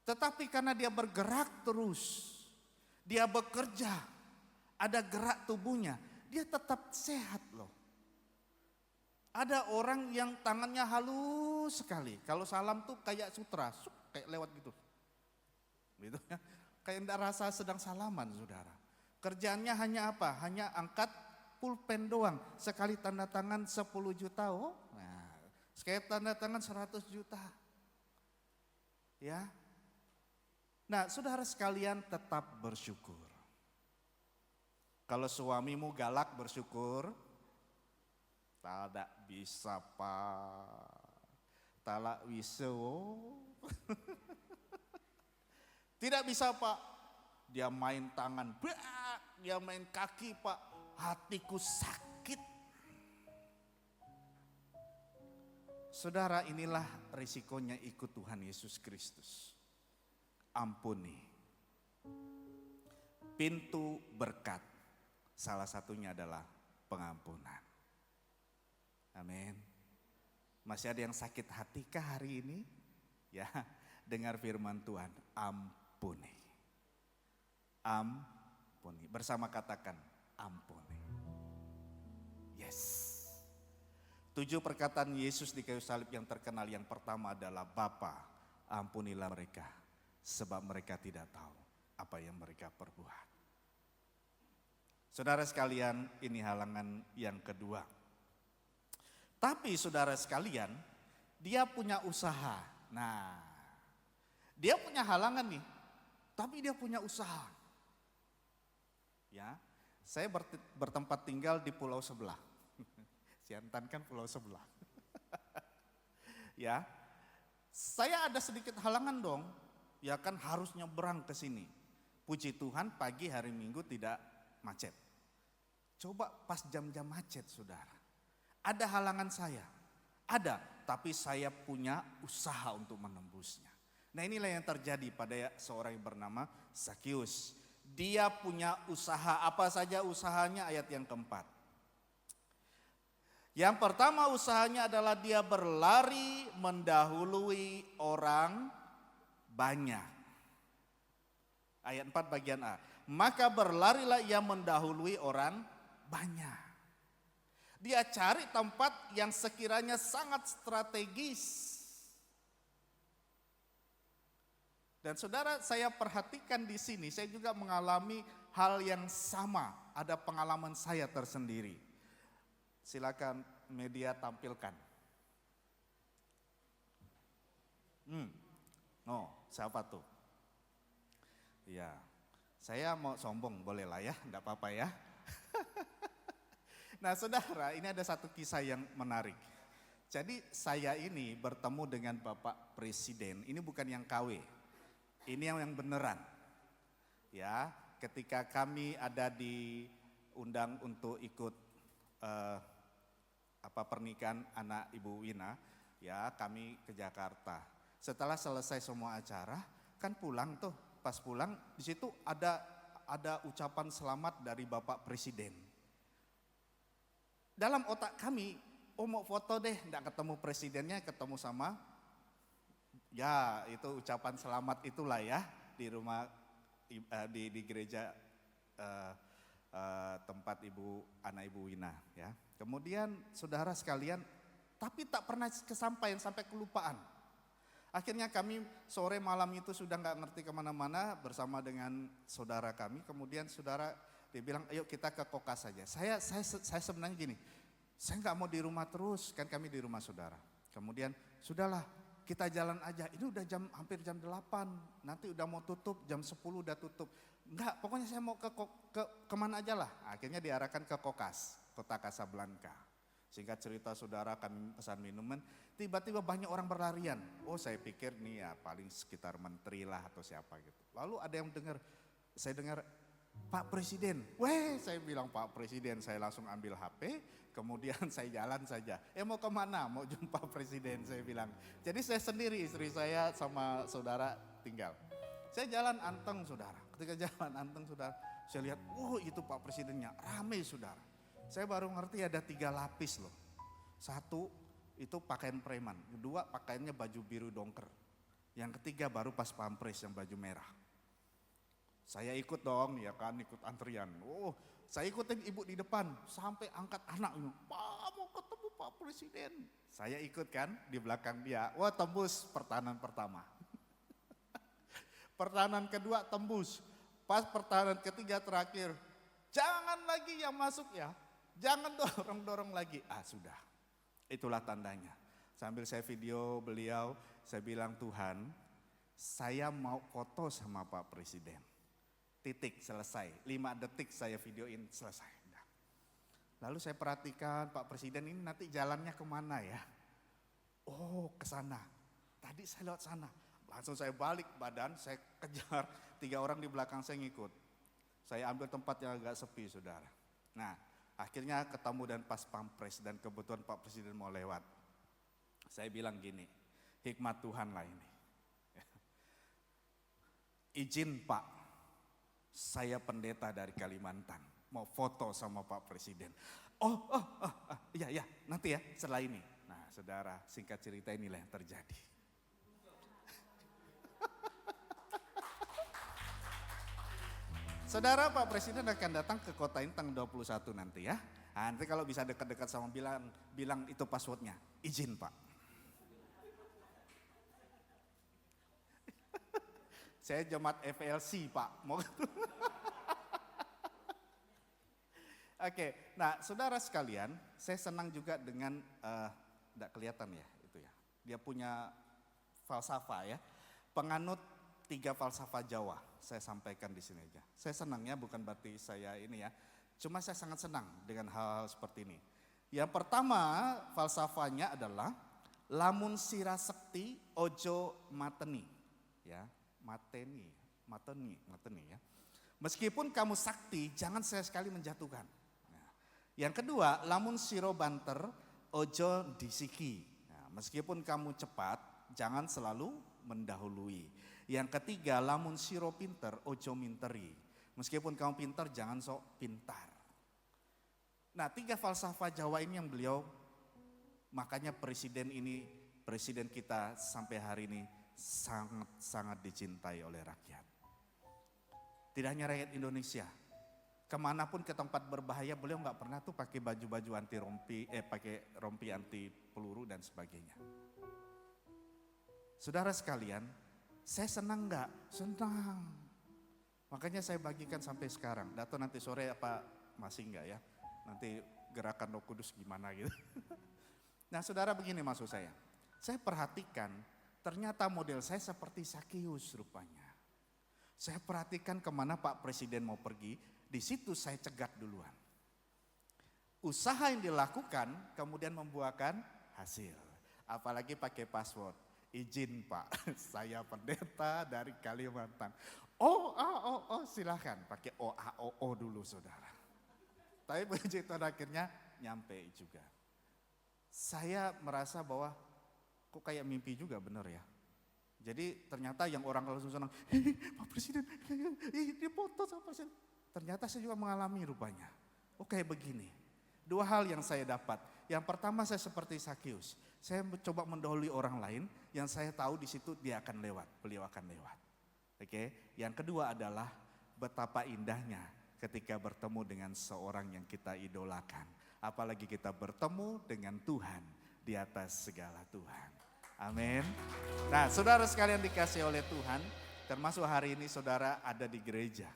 Tetapi karena dia bergerak terus, dia bekerja, ada gerak tubuhnya, dia tetap sehat loh. Ada orang yang tangannya halus sekali, kalau salam tuh kayak sutra, kayak lewat gitu. Gitu ya. Kayak enggak rasa sedang salaman saudara. Kerjaannya hanya apa? Hanya angkat pulpen doang. Sekali tanda tangan 10 juta. Oh, nah, sekali tanda tangan 100 juta. Ya. Nah, saudara sekalian tetap bersyukur. Kalau suamimu galak bersyukur. Tak bisa pak. Tak bisa. Tidak bisa pak, dia main tangan, dia main kaki pak, hatiku sakit. Saudara, inilah risikonya ikut Tuhan Yesus Kristus. Ampuni. Pintu berkat, salah satunya adalah pengampunan. Amin. Masih ada yang sakit hatikah hari ini? Ya, dengar firman Tuhan, ampuni. Ampuni. Bersama katakan ampuni. Yes. 7 perkataan Yesus di kayu salib yang terkenal, yang pertama adalah Bapa, ampunilah mereka sebab mereka tidak tahu apa yang mereka perbuat. Saudara sekalian, ini halangan yang kedua. Tapi saudara sekalian, dia punya usaha. Nah, dia punya halangan nih. Tapi dia punya usaha. Ya, saya bertempat tinggal di pulau sebelah. Siantan kan pulau sebelah. Ya, saya ada sedikit halangan dong. Ya kan harus nyebrang ke sini. Puji Tuhan pagi hari Minggu tidak macet. Coba pas jam-jam macet saudara. Ada halangan saya. Ada, tapi saya punya usaha untuk menembusnya. Nah inilah yang terjadi pada seorang yang bernama Zakius. Dia punya usaha, apa saja usahanya? Ayat yang keempat. Yang pertama usahanya adalah dia berlari mendahului orang banyak. Ayat 4 bagian A. Maka berlarilah ia mendahului orang banyak. Dia cari tempat yang sekiranya sangat strategis. Dan saudara, saya perhatikan di sini, saya juga mengalami hal yang sama. Ada pengalaman saya tersendiri. Silakan media tampilkan. Oh, siapa tuh? Ya, saya mau sombong, boleh lah ya, enggak apa-apa ya. Nah saudara, ini ada satu kisah yang menarik. Jadi saya ini bertemu dengan Bapak Presiden, ini bukan yang KW. Ini yang beneran. Ya, ketika kami ada diundang untuk ikut pernikahan anak Ibu Wina, ya kami ke Jakarta. Setelah selesai semua acara, kan pulang tuh. Pas pulang di situ ada ucapan selamat dari Bapak Presiden. Dalam otak kami, mau foto deh, enggak ketemu presidennya, ketemu sama ya itu ucapan selamat itulah ya di rumah di gereja tempat anak Ibu Wina ya. Kemudian saudara sekalian, tapi tak pernah kesampaian sampai kelupaan. Akhirnya kami sore malam itu sudah nggak ngerti kemana-mana bersama dengan saudara kami. Kemudian saudara dia bilang, ayo kita ke Kokas saja. Saya sebenarnya gini, saya nggak mau di rumah terus, kan kami di rumah saudara. Kemudian sudahlah kita jalan aja, ini udah hampir jam 8, nanti udah mau tutup, jam 10 udah tutup. Enggak, pokoknya saya mau kemana aja lah. Akhirnya diarahkan ke Kokas, kota Casablanca. Singkat cerita saudara, kami pesan minuman, tiba-tiba banyak orang berlarian. Oh saya pikir nih ya paling sekitar menteri lah atau siapa gitu. Lalu ada yang dengar, saya dengar Pak Presiden. Weh saya bilang Pak Presiden, saya langsung ambil HP, kemudian saya jalan saja. Mau kemana? Mau jumpa Presiden saya bilang. Jadi saya sendiri, istri saya sama saudara tinggal. Saya jalan anteng saudara, ketika jalan anteng saudara, saya lihat, itu Pak Presidennya, rame saudara. Saya baru ngerti ada 3 lapis loh. 1 itu pakaian preman, kedua pakaiannya baju biru dongker. Yang ketiga baru pas pampres yang baju merah. Saya ikut dong, ya kan, ikut antrian. Saya ikutin ibu di depan sampai angkat anaknya. Pak mau ketemu Pak Presiden. Saya ikut kan di belakang dia. Wah tembus pertahanan pertama. Pertahanan kedua tembus. Pas pertahanan ketiga terakhir, jangan lagi yang masuk ya. Jangan dorong-dorong lagi. Sudah. Itulah tandanya. Sambil saya video beliau, saya bilang Tuhan, saya mau foto sama Pak Presiden. Titik, selesai. 5 detik saya videoin, selesai. Nah. Lalu saya perhatikan Pak Presiden ini nanti jalannya kemana ya? Ke sana. Tadi saya lewat sana. Langsung saya balik badan, saya kejar. 3 orang di belakang saya ngikut. Saya ambil tempat yang agak sepi saudara. Nah akhirnya ketemu dan pas pampres dan kebetulan Pak Presiden mau lewat. Saya bilang gini, hikmat Tuhan lah ini. Izin Pak, saya pendeta dari Kalimantan, mau foto sama Pak Presiden. Iya nanti ya setelah ini. Nah saudara, singkat cerita inilah yang terjadi. Saudara, Pak Presiden akan datang ke kota ini tanggal 21 nanti ya. Nanti kalau bisa dekat-dekat sama bilang itu passwordnya, izin Pak. Saya jemaat FLC Pak, mau Oke, nah saudara sekalian, saya senang juga dengan, tidak kelihatan ya itu ya. Dia punya falsafah ya, penganut 3 falsafah Jawa. Saya sampaikan di sini aja. Saya senangnya bukan berarti saya ini ya, cuma saya sangat senang dengan hal-hal seperti ini. Yang pertama falsafahnya adalah lamun sira sekti ojo mateni, ya mateni ya. Meskipun kamu sakti, jangan sekali menjatuhkan. Nah, yang kedua, lamun siro banter ojo disiki. Nah, meskipun kamu cepat, jangan selalu mendahului. Yang ketiga, lamun siro pinter, ojo minteri. Meskipun kamu pinter, jangan sok pintar. Nah 3 falsafah Jawa ini yang beliau, makanya presiden kita sampai hari ini sangat dicintai oleh rakyat. Tidak hanya rakyat Indonesia, kemanapun ke tempat berbahaya beliau nggak pernah tuh pakai baju-baju anti rompi, pakai rompi anti peluru dan sebagainya. Saudara sekalian, saya senang enggak? Senang. Makanya saya bagikan sampai sekarang. Dato nanti sore apa masih enggak ya? Nanti gerakan Roh Kudus gimana gitu. Nah saudara begini maksud saya. Saya perhatikan ternyata model saya seperti Sakius rupanya. Saya perhatikan kemana Pak Presiden mau pergi. Di situ saya cegat duluan. Usaha yang dilakukan kemudian membuahkan hasil. Apalagi pakai password. Izin Pak, saya pendeta dari Kalimantan. Silahkan pakai OAOO dulu saudara. Tapi begitu akhirnya nyampe juga. Saya merasa bahwa kok kayak mimpi juga benar ya. Jadi ternyata yang orang langsung senang, Pak Presiden, dia foto sama Presiden. Ternyata saya juga mengalami rupanya. Kayak begini. 2 hal yang saya dapat. Yang pertama saya seperti Sakius. Saya mencoba mendahului orang lain yang saya tahu di situ dia akan lewat, beliau akan lewat. Oke. Yang kedua adalah betapa indahnya ketika bertemu dengan seorang yang kita idolakan. Apalagi kita bertemu dengan Tuhan di atas segala Tuhan. Amin. Nah, saudara sekalian dikasih oleh Tuhan, termasuk hari ini saudara ada di gereja,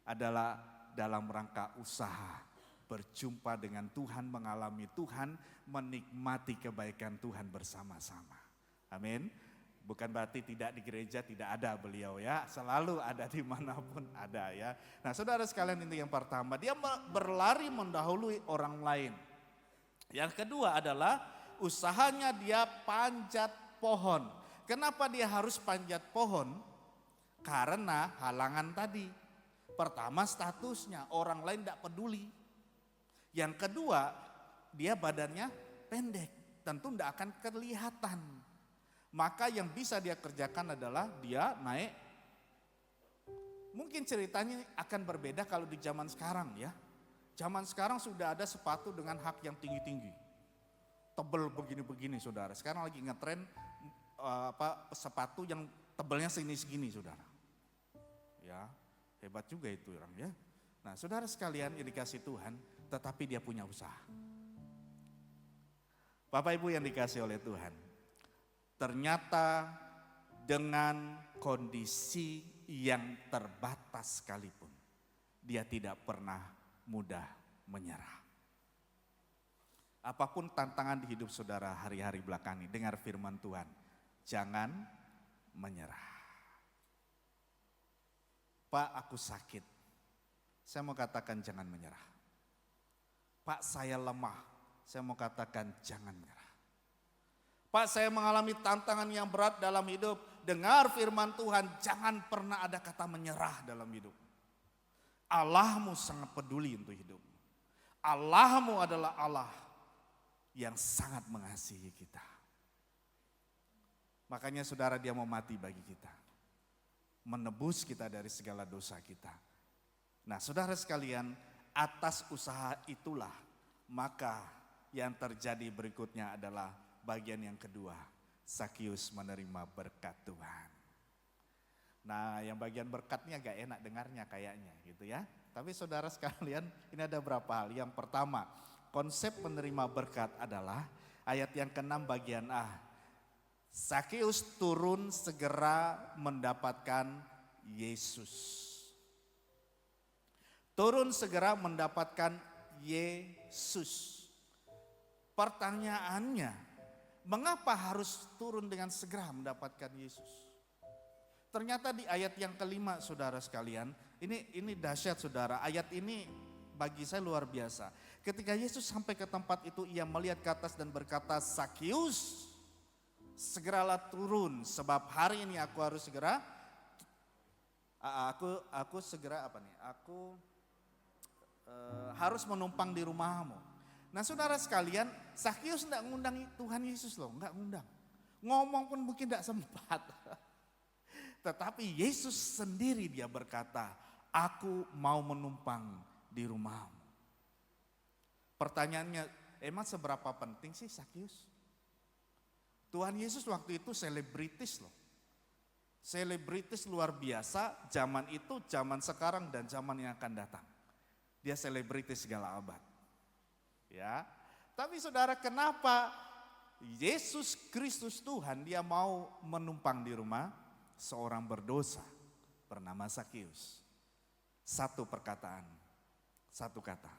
adalah dalam rangka usaha, berjumpa dengan Tuhan, mengalami Tuhan, menikmati kebaikan Tuhan bersama-sama. Amin. Bukan berarti tidak di gereja tidak ada beliau ya, selalu ada dimanapun ada ya. Nah saudara sekalian, ini yang pertama, dia berlari mendahului orang lain. Yang kedua adalah usahanya dia panjat pohon. Kenapa dia harus panjat pohon? Karena halangan tadi. Pertama statusnya, orang lain tidak peduli. Yang kedua, dia badannya pendek, tentu tidak akan kelihatan. Maka yang bisa dia kerjakan adalah dia naik. Mungkin ceritanya akan berbeda kalau di zaman sekarang ya. Zaman sekarang sudah ada sepatu dengan hak yang tinggi-tinggi. Tebel begini-begini saudara. Sekarang lagi ngetren sepatu yang tebelnya segini-segini saudara. Ya, hebat juga itu orang ya. Nah saudara sekalian yang dikasih Tuhan, tetapi dia punya usaha. Bapak Ibu yang dikasih oleh Tuhan, ternyata dengan kondisi yang terbatas sekalipun, dia tidak pernah mudah menyerah. Apapun tantangan di hidup saudara hari-hari belakang ini, dengar firman Tuhan, jangan menyerah. Pak, aku sakit. Saya mau katakan jangan menyerah. Pak, saya lemah. Saya mau katakan jangan menyerah. Pak, saya mengalami tantangan yang berat dalam hidup. Dengar firman Tuhan, jangan pernah ada kata menyerah dalam hidup. Allahmu sangat peduli untuk hidup. Allahmu adalah Allah yang sangat mengasihi kita. Makanya saudara, dia mau mati bagi kita. Menebus kita dari segala dosa kita. Nah saudara sekalian, atas usaha itulah maka yang terjadi berikutnya adalah bagian yang kedua, Zakius menerima berkat Tuhan. Nah yang bagian berkatnya agak enak dengarnya kayaknya gitu ya. Tapi saudara sekalian, ini ada beberapa hal. Yang pertama, konsep menerima berkat adalah ayat yang ke-6 bagian A. Zakius turun segera mendapatkan Yesus. Turun segera mendapatkan Yesus. Pertanyaannya, mengapa harus turun dengan segera mendapatkan Yesus? Ternyata di ayat yang kelima saudara sekalian, ini dahsyat saudara, ayat ini bagi saya luar biasa. Ketika Yesus sampai ke tempat itu, ia melihat ke atas dan berkata, Zakius, segeralah turun sebab hari ini aku harus segera, aku segera apa nih, aku harus menumpang di rumahmu. Nah saudara sekalian, Zakius tidak ngundang Tuhan Yesus loh, enggak ngundang. Ngomong pun mungkin tidak sempat. Tetapi Yesus sendiri dia berkata, aku mau menumpang di rumahmu. Pertanyaannya, emang seberapa penting sih Zakius? Tuhan Yesus waktu itu selebritis loh. Selebritis luar biasa, zaman itu, zaman sekarang dan zaman yang akan datang. Dia selebritis segala abad. Ya, tapi saudara, kenapa Yesus Kristus Tuhan dia mau menumpang di rumah seorang berdosa bernama Zakius? Satu perkataan, satu kata,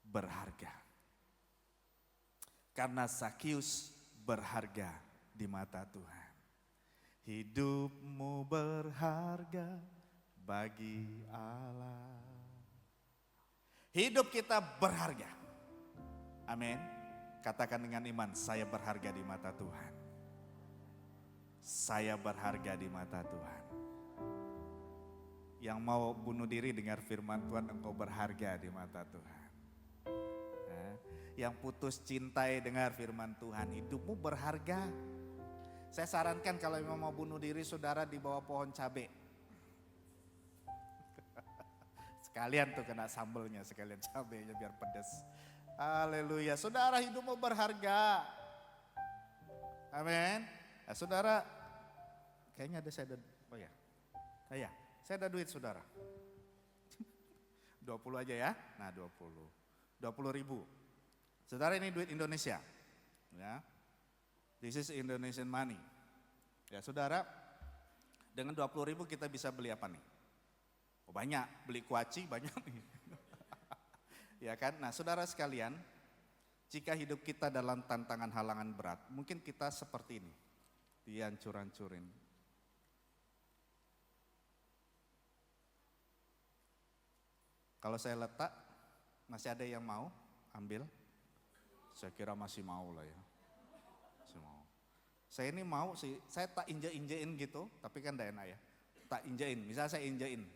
berharga. Karena Zakius berharga di mata Tuhan. Hidupmu berharga bagi Allah. Hidup kita berharga. Amin. Katakan dengan iman, saya berharga di mata Tuhan. Saya berharga di mata Tuhan. Yang mau bunuh diri dengar firman Tuhan, engkau berharga di mata Tuhan. Yang putus cintai dengar firman Tuhan, hidupmu berharga. Saya sarankan kalau memang mau bunuh diri, saudara di bawah pohon cabai. Sekalian tuh kena sambelnya, sekalian cabenya biar pedas. Haleluya, saudara hidupmu berharga. Amin. Nah, saudara, kayaknya ada saya ada, oh ya. Ya, saya ada duit saudara. 20 aja ya, nah 20 ribu. Saudara ini duit Indonesia. Ya. This is Indonesian money. Ya saudara, dengan 20.000 kita bisa beli apa nih? Oh, banyak, beli kuaci banyak nih. Ya kan? Nah saudara sekalian, jika hidup kita dalam tantangan halangan berat, mungkin kita seperti ini, dihancur-hancurin. Kalau saya letak, masih ada yang mau ambil? Saya kira masih mau lah ya. Masih mau. Saya ini mau sih, saya tak injek-injekin gitu, tapi kan tidak enak ya. Tak injekin, misalnya saya injekin,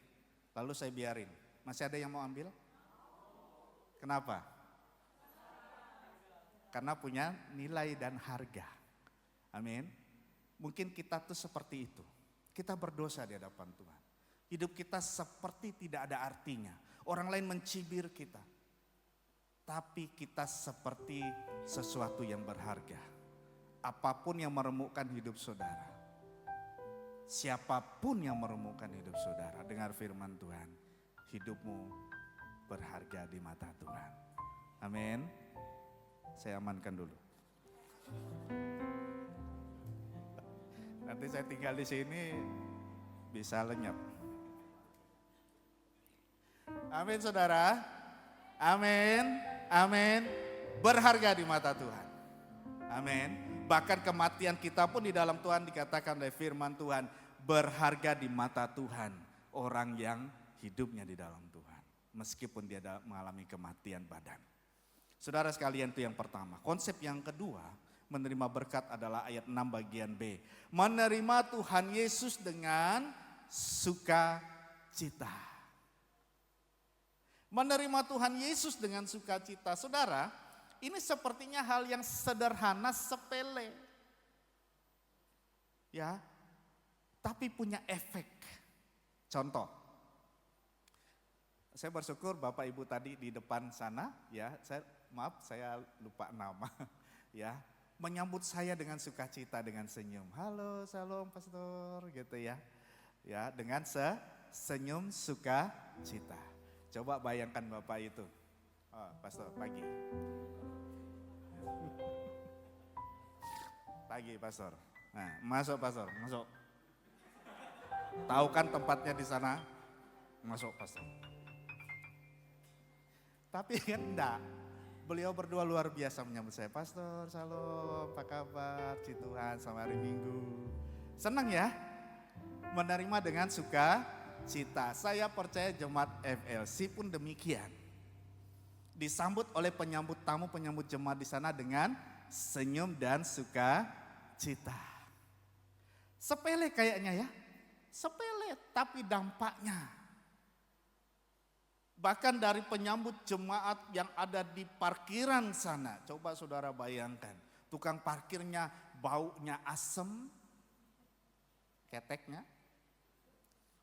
lalu saya biarin. Masih ada yang mau ambil? Kenapa? Karena punya nilai dan harga. Amin. Mungkin kita tuh seperti itu. Kita berdosa di hadapan Tuhan. Hidup kita seperti tidak ada artinya. Orang lain mencibir kita. Tapi kita seperti sesuatu yang berharga. Apapun yang meremukkan hidup saudara. Siapapun yang meremukkan hidup saudara. Dengar firman Tuhan. Hidupmu berharga di mata Tuhan. Amin. Saya amankan dulu. Nanti saya tinggal di sini bisa lenyap. Amin saudara. Amin. Amin. Berharga di mata Tuhan. Amin. Bahkan kematian kita pun di dalam Tuhan dikatakan oleh firman Tuhan. Berharga di mata Tuhan. Orang yang hidupnya di dalam Tuhan. Meskipun dia mengalami kematian badan. Saudara sekalian, itu yang pertama. Konsep yang kedua, menerima berkat adalah ayat 6 bagian B. Menerima Tuhan Yesus dengan sukacita. Menerima Tuhan Yesus dengan sukacita. Saudara, ini sepertinya hal yang sederhana, sepele. Ya, tapi punya efek. Contoh. Saya bersyukur Bapak Ibu tadi di depan sana, ya, saya lupa nama, ya, menyambut saya dengan sukacita, dengan senyum. Halo, salam pastor, gitu ya. Ya, dengan senyum sukacita. Coba bayangkan Bapak itu. Oh, pastor, pagi. Pagi, pastor. Nah, masuk pastor, masuk. Tahu kan tempatnya di sana? Masuk, pastor. Tapi kan enggak. Beliau berdua luar biasa menyambut saya. Pastor, salam, apa kabar? Puji Tuhan, selamat hari Minggu. Senang ya? Menerima dengan sukacita. Saya percaya jemaat FLC pun demikian. Disambut oleh penyambut tamu, penyambut jemaat di sana dengan senyum dan sukacita. Sepele kayaknya ya. Sepele, tapi dampaknya. Bahkan dari penyambut jemaat yang ada di parkiran sana. Coba saudara bayangkan. Tukang parkirnya baunya asem. Keteknya.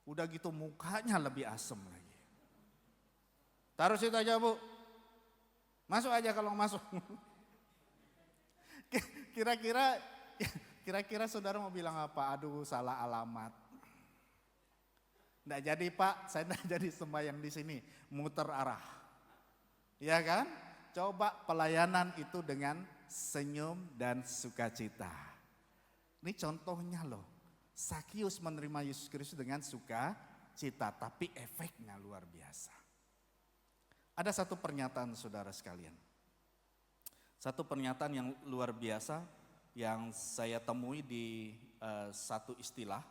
Udah gitu mukanya lebih asem lagi. Taruh situ aja Bu. Masuk aja kalau masuk. Kira-kira saudara mau bilang apa? Aduh salah alamat. Nggak jadi Pak, saya nggak jadi sembahyang di sini, muter arah. Ya kan? Coba pelayanan itu dengan senyum dan sukacita. Ini contohnya loh. Sakius menerima Yesus Kristus dengan sukacita, tapi efeknya luar biasa. Ada satu pernyataan saudara sekalian. Satu pernyataan yang luar biasa yang saya temui di satu istilah,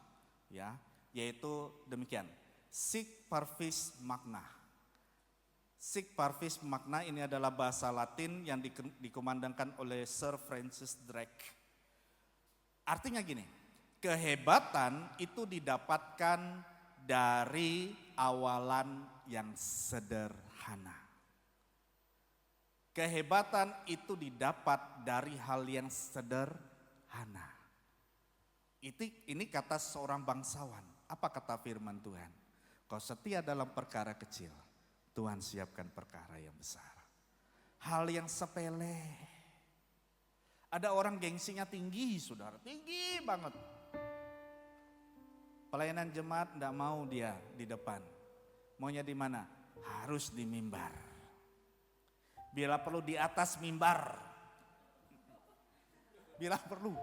ya, yaitu demikian, sic parvis magna. Sic parvis magna ini adalah bahasa Latin yang dikumandangkan oleh Sir Francis Drake. Artinya gini, kehebatan itu didapatkan dari awalan yang sederhana. Kehebatan itu didapat dari hal yang sederhana. Ini kata seorang bangsawan. Apa kata firman Tuhan? Kau setia dalam perkara kecil, Tuhan siapkan perkara yang besar. Hal yang sepele. Ada orang gengsinya tinggi, saudara, tinggi banget. Pelayanan jemaat enggak mau dia di depan. Maunya di mana? Harus di mimbar. Bila perlu di atas mimbar. Bila perlu.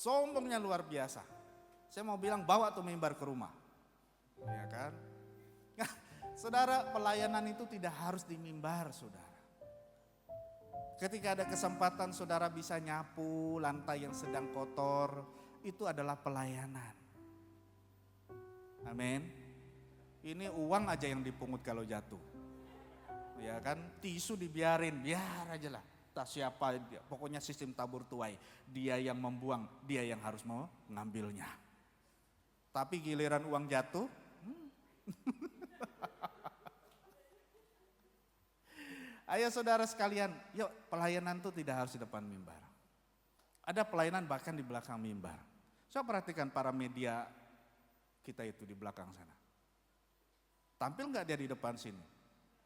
Sombongnya luar biasa. Saya mau bilang bawa tuh mimbar ke rumah. Ya kan? Saudara, pelayanan itu tidak harus di mimbar, saudara. Ketika ada kesempatan saudara bisa nyapu lantai yang sedang kotor, itu adalah pelayanan. Amin. Ini uang aja yang dipungut kalau jatuh. Ya kan, tisu dibiarin, biar aja lah. Tak siapa, pokoknya sistem tabur tuai. Dia yang membuang, dia yang harus mengambilnya. Tapi giliran uang jatuh, ayo saudara sekalian, yuk pelayanan itu tidak harus di depan mimbar. Ada pelayanan bahkan di belakang mimbar. Coba perhatikan para media kita itu di belakang sana. Tampil nggak dia di depan sini?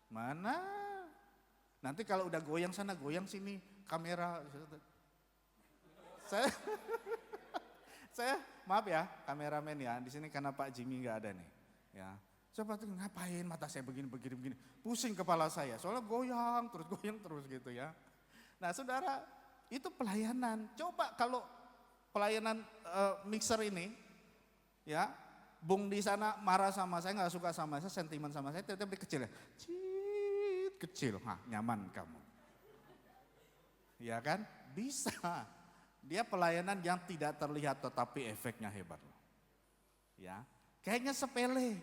Mana? Nanti kalau udah goyang sana, goyang sini, kamera. Saya maaf ya kameramen ya, di sini karena Pak Jimmy nggak ada nih. Ya, coba tuh ngapain mata saya begini, pusing kepala saya, soalnya goyang terus gitu ya. Nah saudara, itu pelayanan. Coba kalau pelayanan mixer ini, ya, Bung di sana marah sama saya, nggak suka sama saya, sentimen sama saya, tiba-tiba kecil ya, kecil, nyaman kamu. Ya kan, bisa. Dia pelayanan yang tidak terlihat tetapi efeknya hebat. Ya, kayaknya sepele.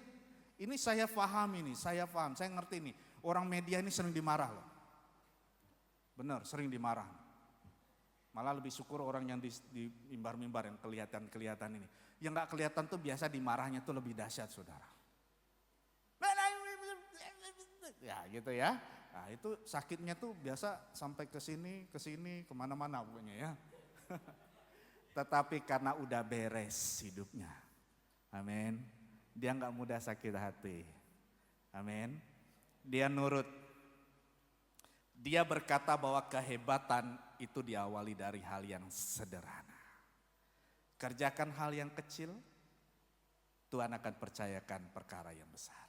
Ini saya paham, saya ngerti nih. Orang media ini sering dimarah loh. Benar, sering dimarah. Malah lebih syukur orang yang di mimbar-mimbar yang kelihatan ini. Yang gak kelihatan tuh biasa dimarahnya tuh lebih dahsyat saudara. Ya gitu ya. Nah itu sakitnya tuh biasa sampai ke sini, kemana-mana pokoknya ya. Tetapi karena udah beres hidupnya. Amin. Dia gak mudah sakit hati. Amin. Dia nurut. Dia berkata bahwa kehebatan itu diawali dari hal yang sederhana. Kerjakan hal yang kecil, Tuhan akan percayakan perkara yang besar.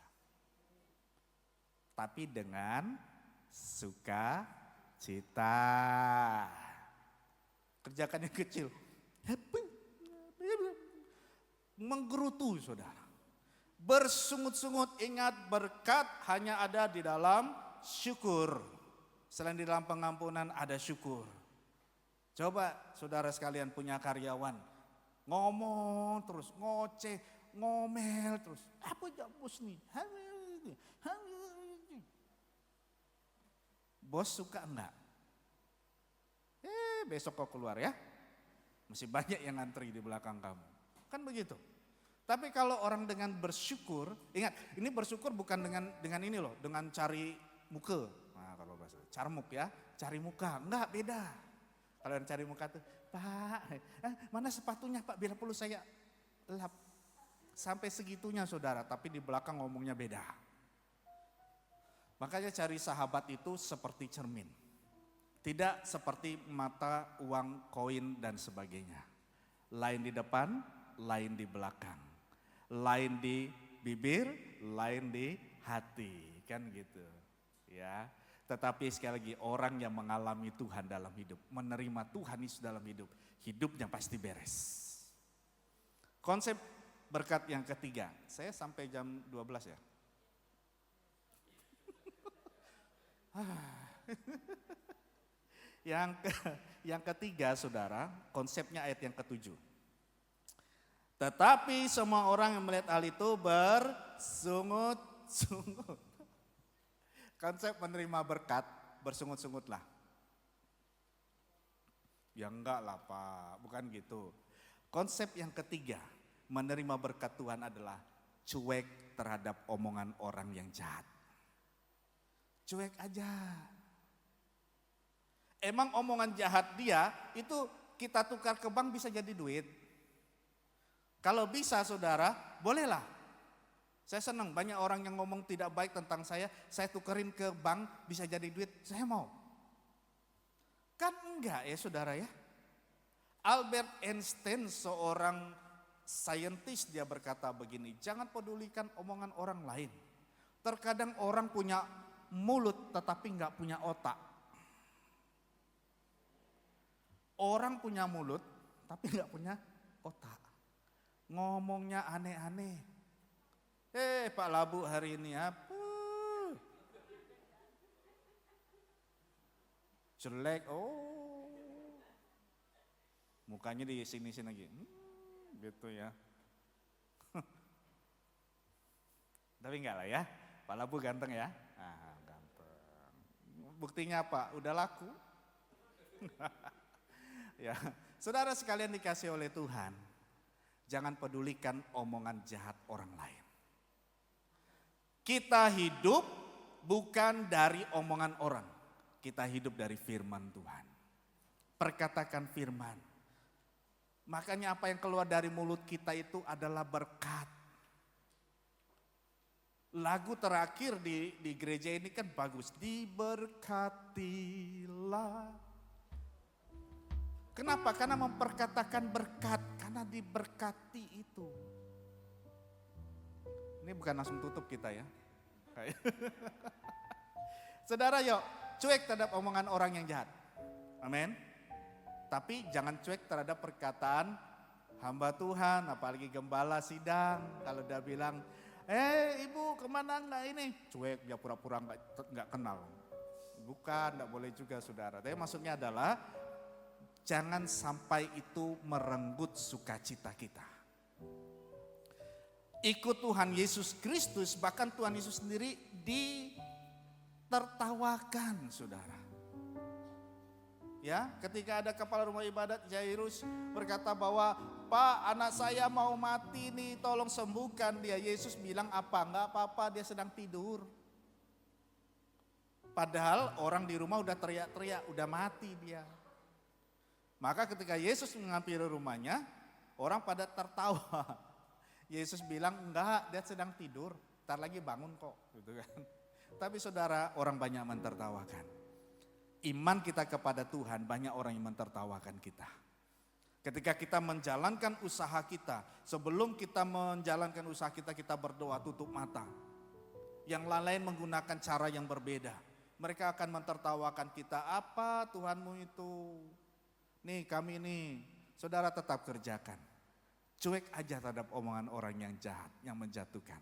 Tapi dengan sukacita. Kerjakan yang kecil. Menggerutu saudara. Bersungut-sungut, ingat berkat hanya ada di dalam syukur. Selain di dalam pengampunan ada syukur. Coba saudara sekalian punya karyawan. Ngomong terus, ngoceh, ngomel terus. Apa bos nih? Bos suka enggak? Besok kau keluar ya. Masih banyak yang ngantri di belakang kamu. Kan begitu. Tapi kalau orang dengan bersyukur, ingat ini bersyukur bukan dengan ini loh, dengan cari muka. Nah kalau bahasa carmuk ya, cari muka, enggak beda. Kalau yang cari muka tuh, Pak, mana sepatunya Pak, bila perlu saya lap. Sampai segitunya saudara, tapi di belakang ngomongnya beda. Makanya cari sahabat itu seperti cermin. Tidak seperti mata, uang, koin dan sebagainya. Lain di depan, lain di belakang. Lain di bibir, lain di hati, kan gitu. Ya. Tetapi sekali lagi orang yang mengalami Tuhan dalam hidup, menerima Tuhan Yesus dalam hidup, hidupnya pasti beres. Konsep berkat yang ketiga, saya sampai jam 12 ya. Yang ketiga saudara, konsepnya ayat yang ketujuh. Tetapi semua orang yang melihat hal itu bersungut-sungut. Konsep menerima berkat, bersungut-sungutlah. Ya enggak lah Pak, bukan gitu. Konsep yang ketiga, menerima berkat Tuhan adalah cuek terhadap omongan orang yang jahat. Cuek aja. Emang omongan jahat dia itu kita tukar ke bank bisa jadi duit. Kalau bisa saudara, bolehlah. Saya senang banyak orang yang ngomong tidak baik tentang saya tukerin ke bank bisa jadi duit, saya mau. Kan enggak ya saudara ya. Albert Einstein seorang saintis dia berkata begini, jangan pedulikan omongan orang lain. Terkadang orang punya mulut tetapi enggak punya otak. Orang punya mulut tapi nggak punya otak. Ngomongnya aneh-aneh. Pak Labu hari ini apa? Jelek, mukanya di sini-sini lagi, gitu ya. Tapi enggak lah ya, Pak Labu ganteng ya. Ganteng. Buktinya apa? Udah laku. Ya, saudara sekalian dikasih oleh Tuhan, jangan pedulikan omongan jahat orang lain. Kita hidup bukan dari omongan orang, kita hidup dari firman Tuhan. Perkatakan firman. Makanya apa yang keluar dari mulut kita itu adalah berkat. Lagu terakhir di gereja ini kan bagus. Diberkatilah. Kenapa? Karena memperkatakan berkat. Karena diberkati itu. Ini bukan langsung tutup kita ya. Saudara yuk, cuek terhadap omongan orang yang jahat. Amin. Tapi jangan cuek terhadap perkataan hamba Tuhan, apalagi gembala sidang. Kalau dia bilang, ibu kemana enggak ini? Cuek, dia pura-pura enggak kenal. Bukan, enggak boleh juga saudara. Tapi maksudnya adalah, jangan sampai itu merenggut sukacita kita. Ikut Tuhan Yesus Kristus, bahkan Tuhan Yesus sendiri ditertawakan saudara. Ya, ketika ada kepala rumah ibadat Jairus berkata bahwa, Pak, anak saya mau mati nih, tolong sembuhkan dia. Yesus bilang apa? Enggak apa-apa, dia sedang tidur. Padahal orang di rumah udah teriak-teriak, udah mati dia. Maka ketika Yesus menghampiri rumahnya, orang pada tertawa. Yesus bilang, enggak, dia sedang tidur, ntar lagi bangun kok. Gitu kan. Tapi saudara, orang banyak mentertawakan. Iman kita kepada Tuhan, banyak orang yang mentertawakan kita. Ketika kita menjalankan usaha kita, sebelum kita menjalankan usaha kita, kita berdoa tutup mata. Yang lain menggunakan cara yang berbeda. Mereka akan mentertawakan kita, apa Tuhanmu itu? Nih kami nih, saudara tetap kerjakan. Cuek aja terhadap omongan orang yang jahat, yang menjatuhkan.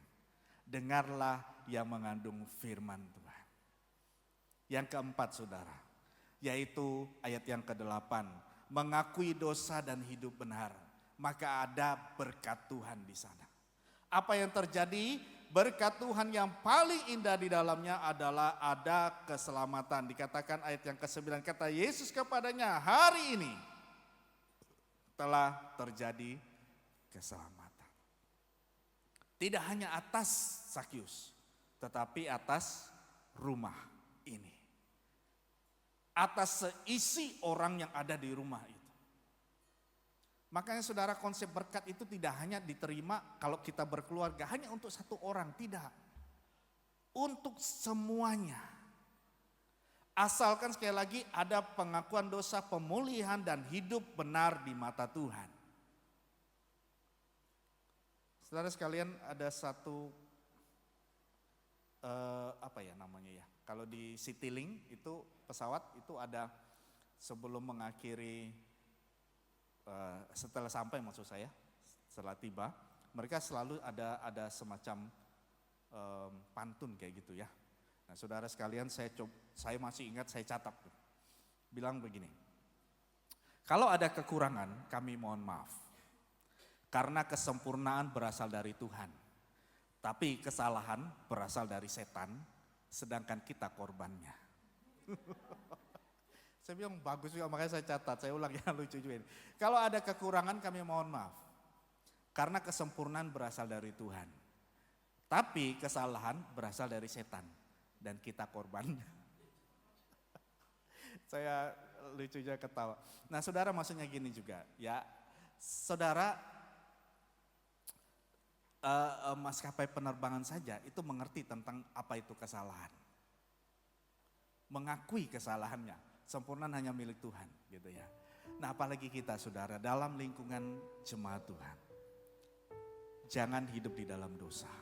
Dengarlah yang mengandung firman Tuhan. Yang keempat saudara, yaitu ayat yang ke-8. Mengakui dosa dan hidup benar, maka ada berkat Tuhan di sana. Apa yang terjadi? Berkat Tuhan yang paling indah di dalamnya adalah ada keselamatan. Dikatakan ayat yang ke-9, kata Yesus kepadanya, hari ini telah terjadi keselamatan. Tidak hanya atas Zakius, tetapi atas rumah ini. Atas seisi orang yang ada di rumah itu. Makanya saudara, konsep berkat itu tidak hanya diterima kalau kita berkeluarga, hanya untuk satu orang, tidak. Untuk semuanya. Asalkan sekali lagi ada pengakuan dosa, pemulihan dan hidup benar di mata Tuhan. Saudara sekalian, ada satu kalau di Citylink itu pesawat itu ada sebelum mengakhiri, setelah sampai maksud saya, setelah tiba, mereka selalu ada semacam pantun kayak gitu ya. Nah saudara sekalian, saya masih ingat, saya catat. Bilang begini, kalau ada kekurangan kami mohon maaf. Karena kesempurnaan berasal dari Tuhan. Tapi kesalahan berasal dari setan, sedangkan kita korbannya. Saya bilang bagus juga, makanya saya catat, saya ulang ya, lucu juga ini. Kalau ada kekurangan kami mohon maaf. Karena kesempurnaan berasal dari Tuhan. Tapi kesalahan berasal dari setan, dan kita korbannya. Saya lucu juga ketawa. Nah saudara, maksudnya gini juga ya. Saudara, maskapai penerbangan saja itu mengerti tentang apa itu kesalahan. Mengakui kesalahannya, sempurnaan hanya milik Tuhan gitu ya. Nah apalagi kita saudara, dalam lingkungan jemaat Tuhan. Jangan hidup di dalam dosa.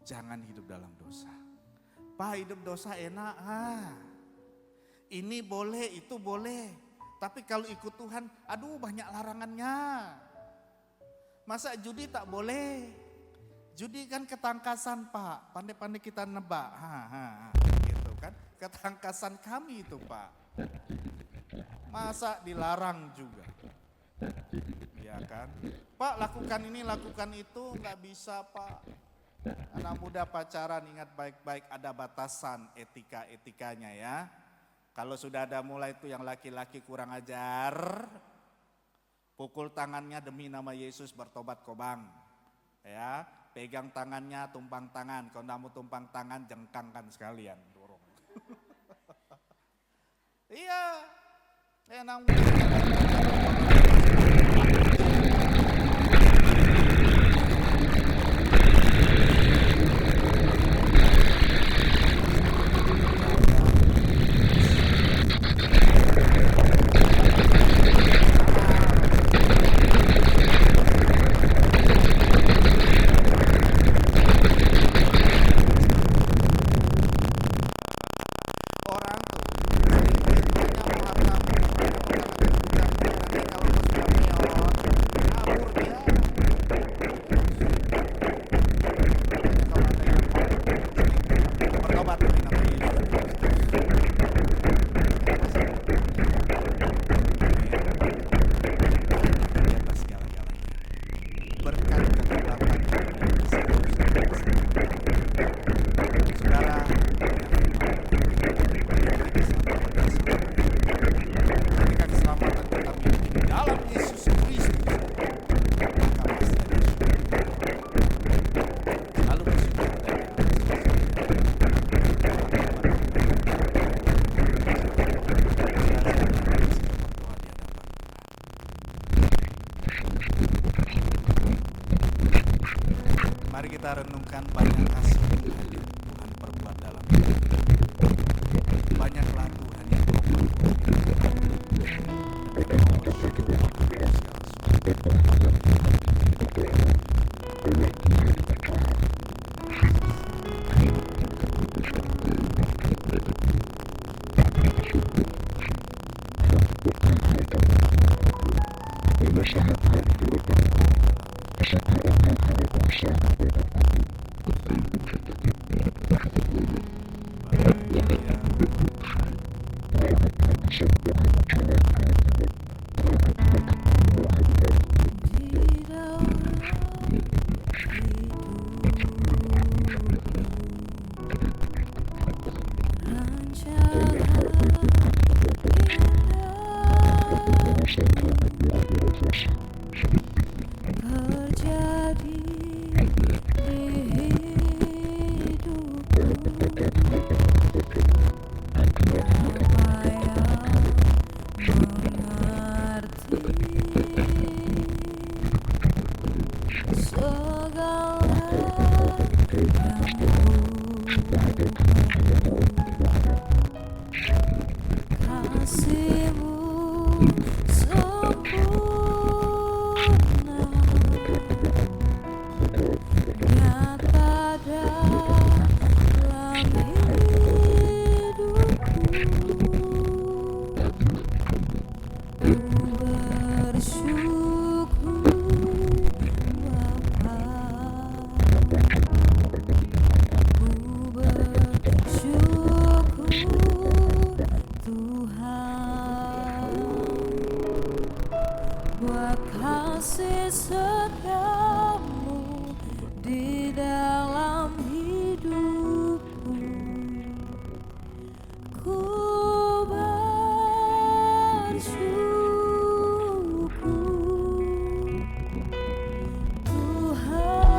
Jangan hidup dalam dosa. Pak, hidup dosa enak, ini boleh, itu boleh. Tapi kalau ikut Tuhan, aduh banyak larangannya. Masa judi tak boleh? Judi kan ketangkasan Pak, pandai-pandai kita nebak. Gitu kan, ketangkasan kami itu Pak. Masa dilarang juga? Ya kan? Pak lakukan ini, lakukan itu, nggak bisa Pak. Anak muda pacaran ingat baik-baik ada batasan etika-etikanya ya. Kalau sudah ada mulai itu yang laki-laki kurang ajar, pukul tangannya demi nama Yesus bertobat kobang. Ya, pegang tangannya, tumpang tangan. Kalau tidak mau tumpang tangan, jengkangkan sekalian, dorong. Iya, enak. Orang tuh Mari kita renungkan banyak kasih Tuhan perbuat dalam hidup. Banyaklah Tuhan yang
buat kasih setiamu di dalam hidupku. Ku bersyukur Tuhan.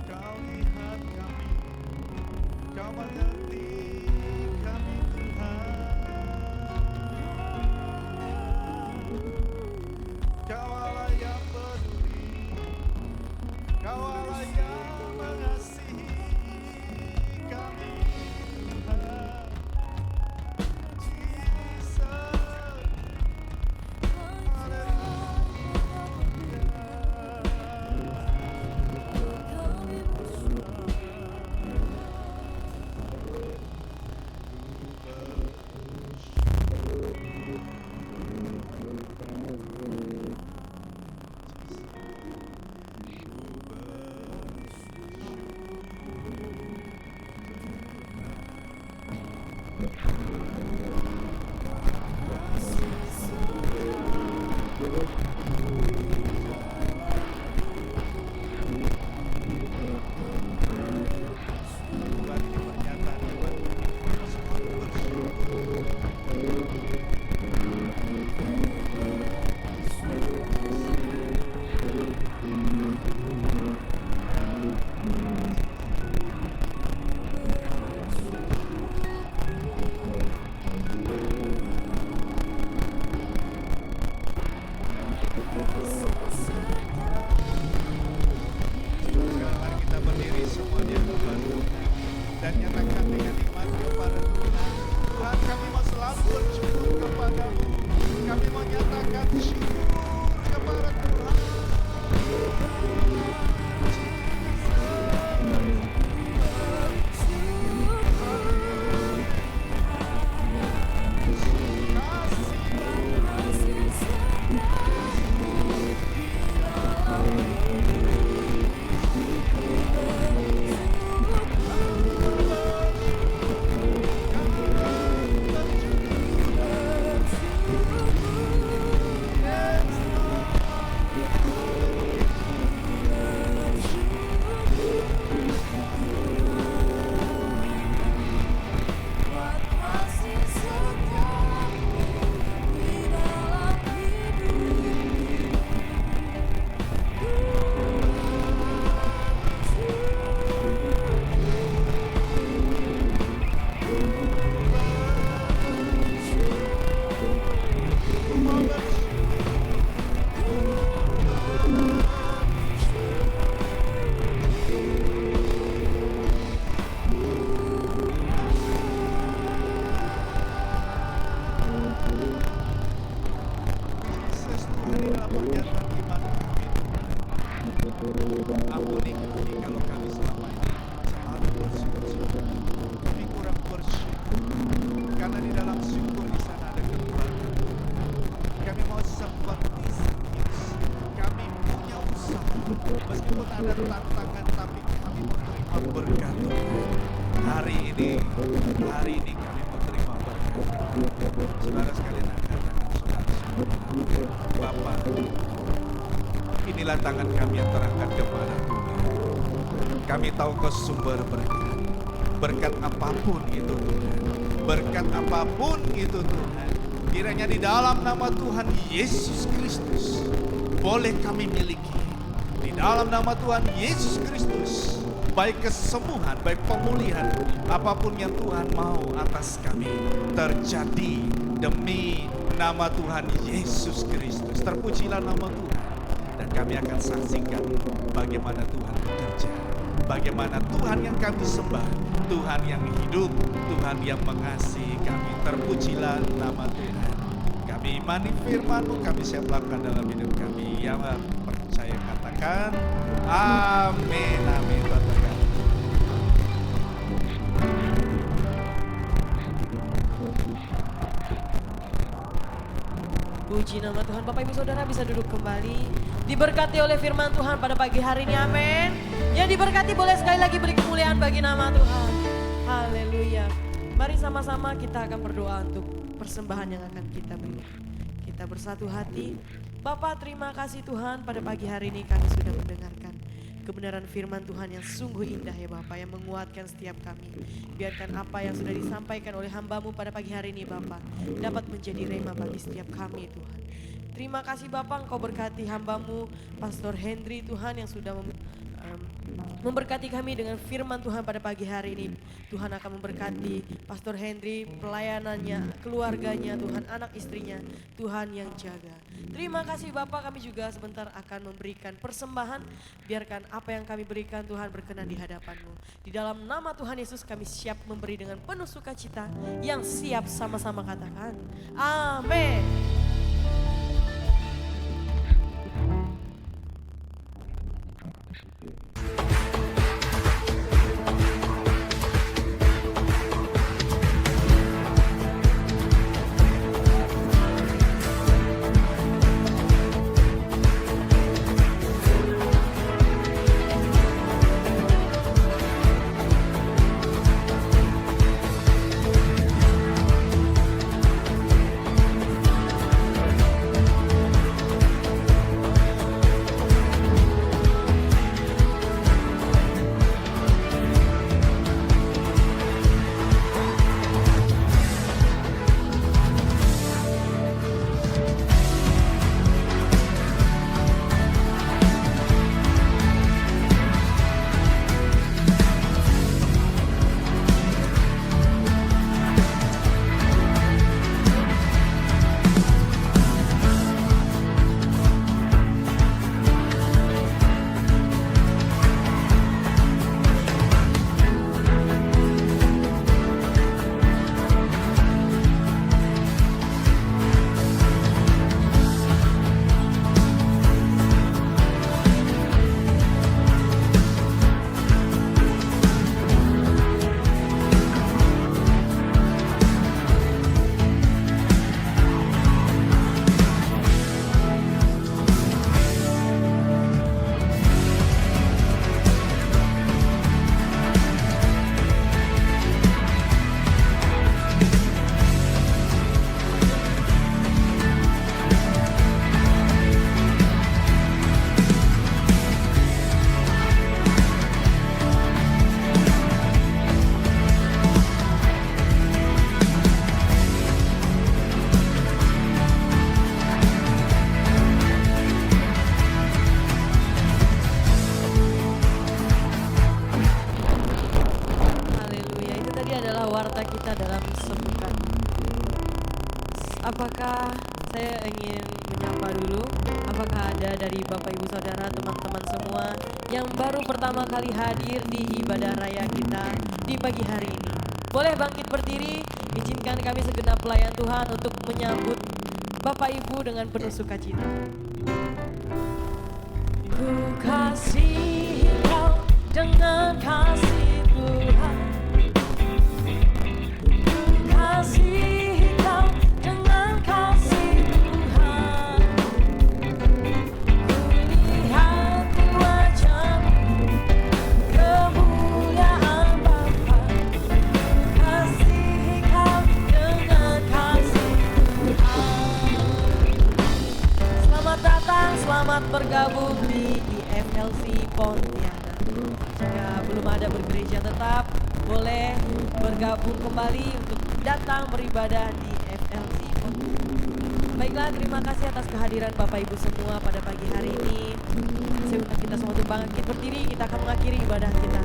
Kau lihat kami, Kau mengerti kami Tuhan. Kau Allah yang peduli, Kau Allah yang mengasihi kami Tuhan. Jesus, Tuhan ini pernyataan Tuhan. Kita selalu bersyukur. Sekarang mari kita berdiri semua di hadapan Tuhan dan nyatakan dengan iman kepada Tuhan. Tuhan, kami mau selalu bersyukur kepadamu. Kami mau nyatakan syukur kepada Tuhan. Yesus, Tuhan, inilah pernyataan iman kami, Tuhan. Ampuni kami kalau kami selama ini selalu bersyukur. Kami kurang bersyukur, karena di dalam syukur di sana ada kekuatan. Kami mau seperti Sakyus. Kami punya usaha, meskipun ada tantangan, tapi kami menerima berkat Tuhan. Hari ini kami menerima berkat. Saudara sekalian, angkat tangan saudara. Bapak, inilah tangan kami yang terangkat kepada Tuhan. Kami tahu Kau sumber berkat. Berkat apapun itu Tuhan. Berkat apapun itu Tuhan. Kiranya di dalam nama Tuhan Yesus Kristus boleh kami miliki. Di dalam nama Tuhan Yesus Kristus, baik kesembuhan, baik pemulihan, apapun yang Tuhan mau atas kami terjadi demi nama Tuhan Yesus Kristus. Terpujilah nama Tuhan. Dan kami akan saksikan bagaimana Tuhan bekerja, bagaimana Tuhan yang kami sembah, Tuhan yang hidup, Tuhan yang mengasihi kami. Terpujilah nama Tuhan. Kami imani firman-Mu, kami siap lakukan dalam hidup kami. Ya, dinyatakan. Amin, amin. Tuhan berkati.
Puji nama Tuhan. Bapak Ibu Saudara bisa duduk kembali. Diberkati oleh firman Tuhan pada pagi hari ini, amin. Yang diberkati boleh sekali lagi beri kemuliaan bagi nama Tuhan. Haleluya. Mari sama-sama kita akan berdoa untuk persembahan yang akan kita beri. Kita bersatu hati. Bapak, terima kasih Tuhan, pada pagi hari ini kami sudah mendengarkan kebenaran firman Tuhan yang sungguh indah ya Bapak, yang menguatkan setiap kami. Biarkan apa yang sudah disampaikan oleh hamba-Mu pada pagi hari ini Bapak dapat menjadi rema bagi setiap kami Tuhan. Terima kasih Bapak, Engkau berkati hamba-Mu Pastor Henry Tuhan yang sudah memberkati kami dengan firman Tuhan pada pagi hari ini. Tuhan akan memberkati Pastor Henry, pelayanannya, keluarganya, Tuhan, anak istrinya, Tuhan yang jaga. Terima kasih Bapak, kami juga sebentar akan memberikan persembahan. Biarkan apa yang kami berikan Tuhan berkenan di hadapan-Mu. Di dalam nama Tuhan Yesus kami siap memberi dengan penuh sukacita, yang siap sama-sama katakan amin. Apakah saya ingin menyapa dulu, apakah ada dari Bapak Ibu Saudara, teman-teman semua yang baru pertama kali hadir di ibadah raya kita di pagi hari ini? Boleh bangkit berdiri, izinkan kami segenap pelayan Tuhan untuk menyambut Bapak Ibu dengan penuh sukacita. Ku kasih Kau dengan kasih Tuhan, ku kasih selamat bergabung di IFLC Pontianak. Jika belum ada bergereja tetap, boleh bergabung kembali untuk datang beribadah di IFLC Pontianak. Baiklah, terima kasih atas kehadiran Bapak Ibu semua pada pagi hari ini. Saya undang kita semua untuk bangkit berdiri, kita akan mengakhiri ibadah kita.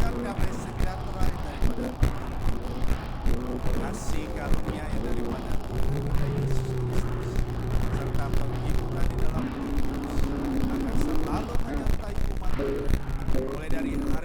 berkat damai sejahtera yang daripada kasih karunia yang daripada Tuhan kita Yesus Kristus, serta penghiburan di dalam Roh Kudus akan selalu menyertai umat mulai dari hari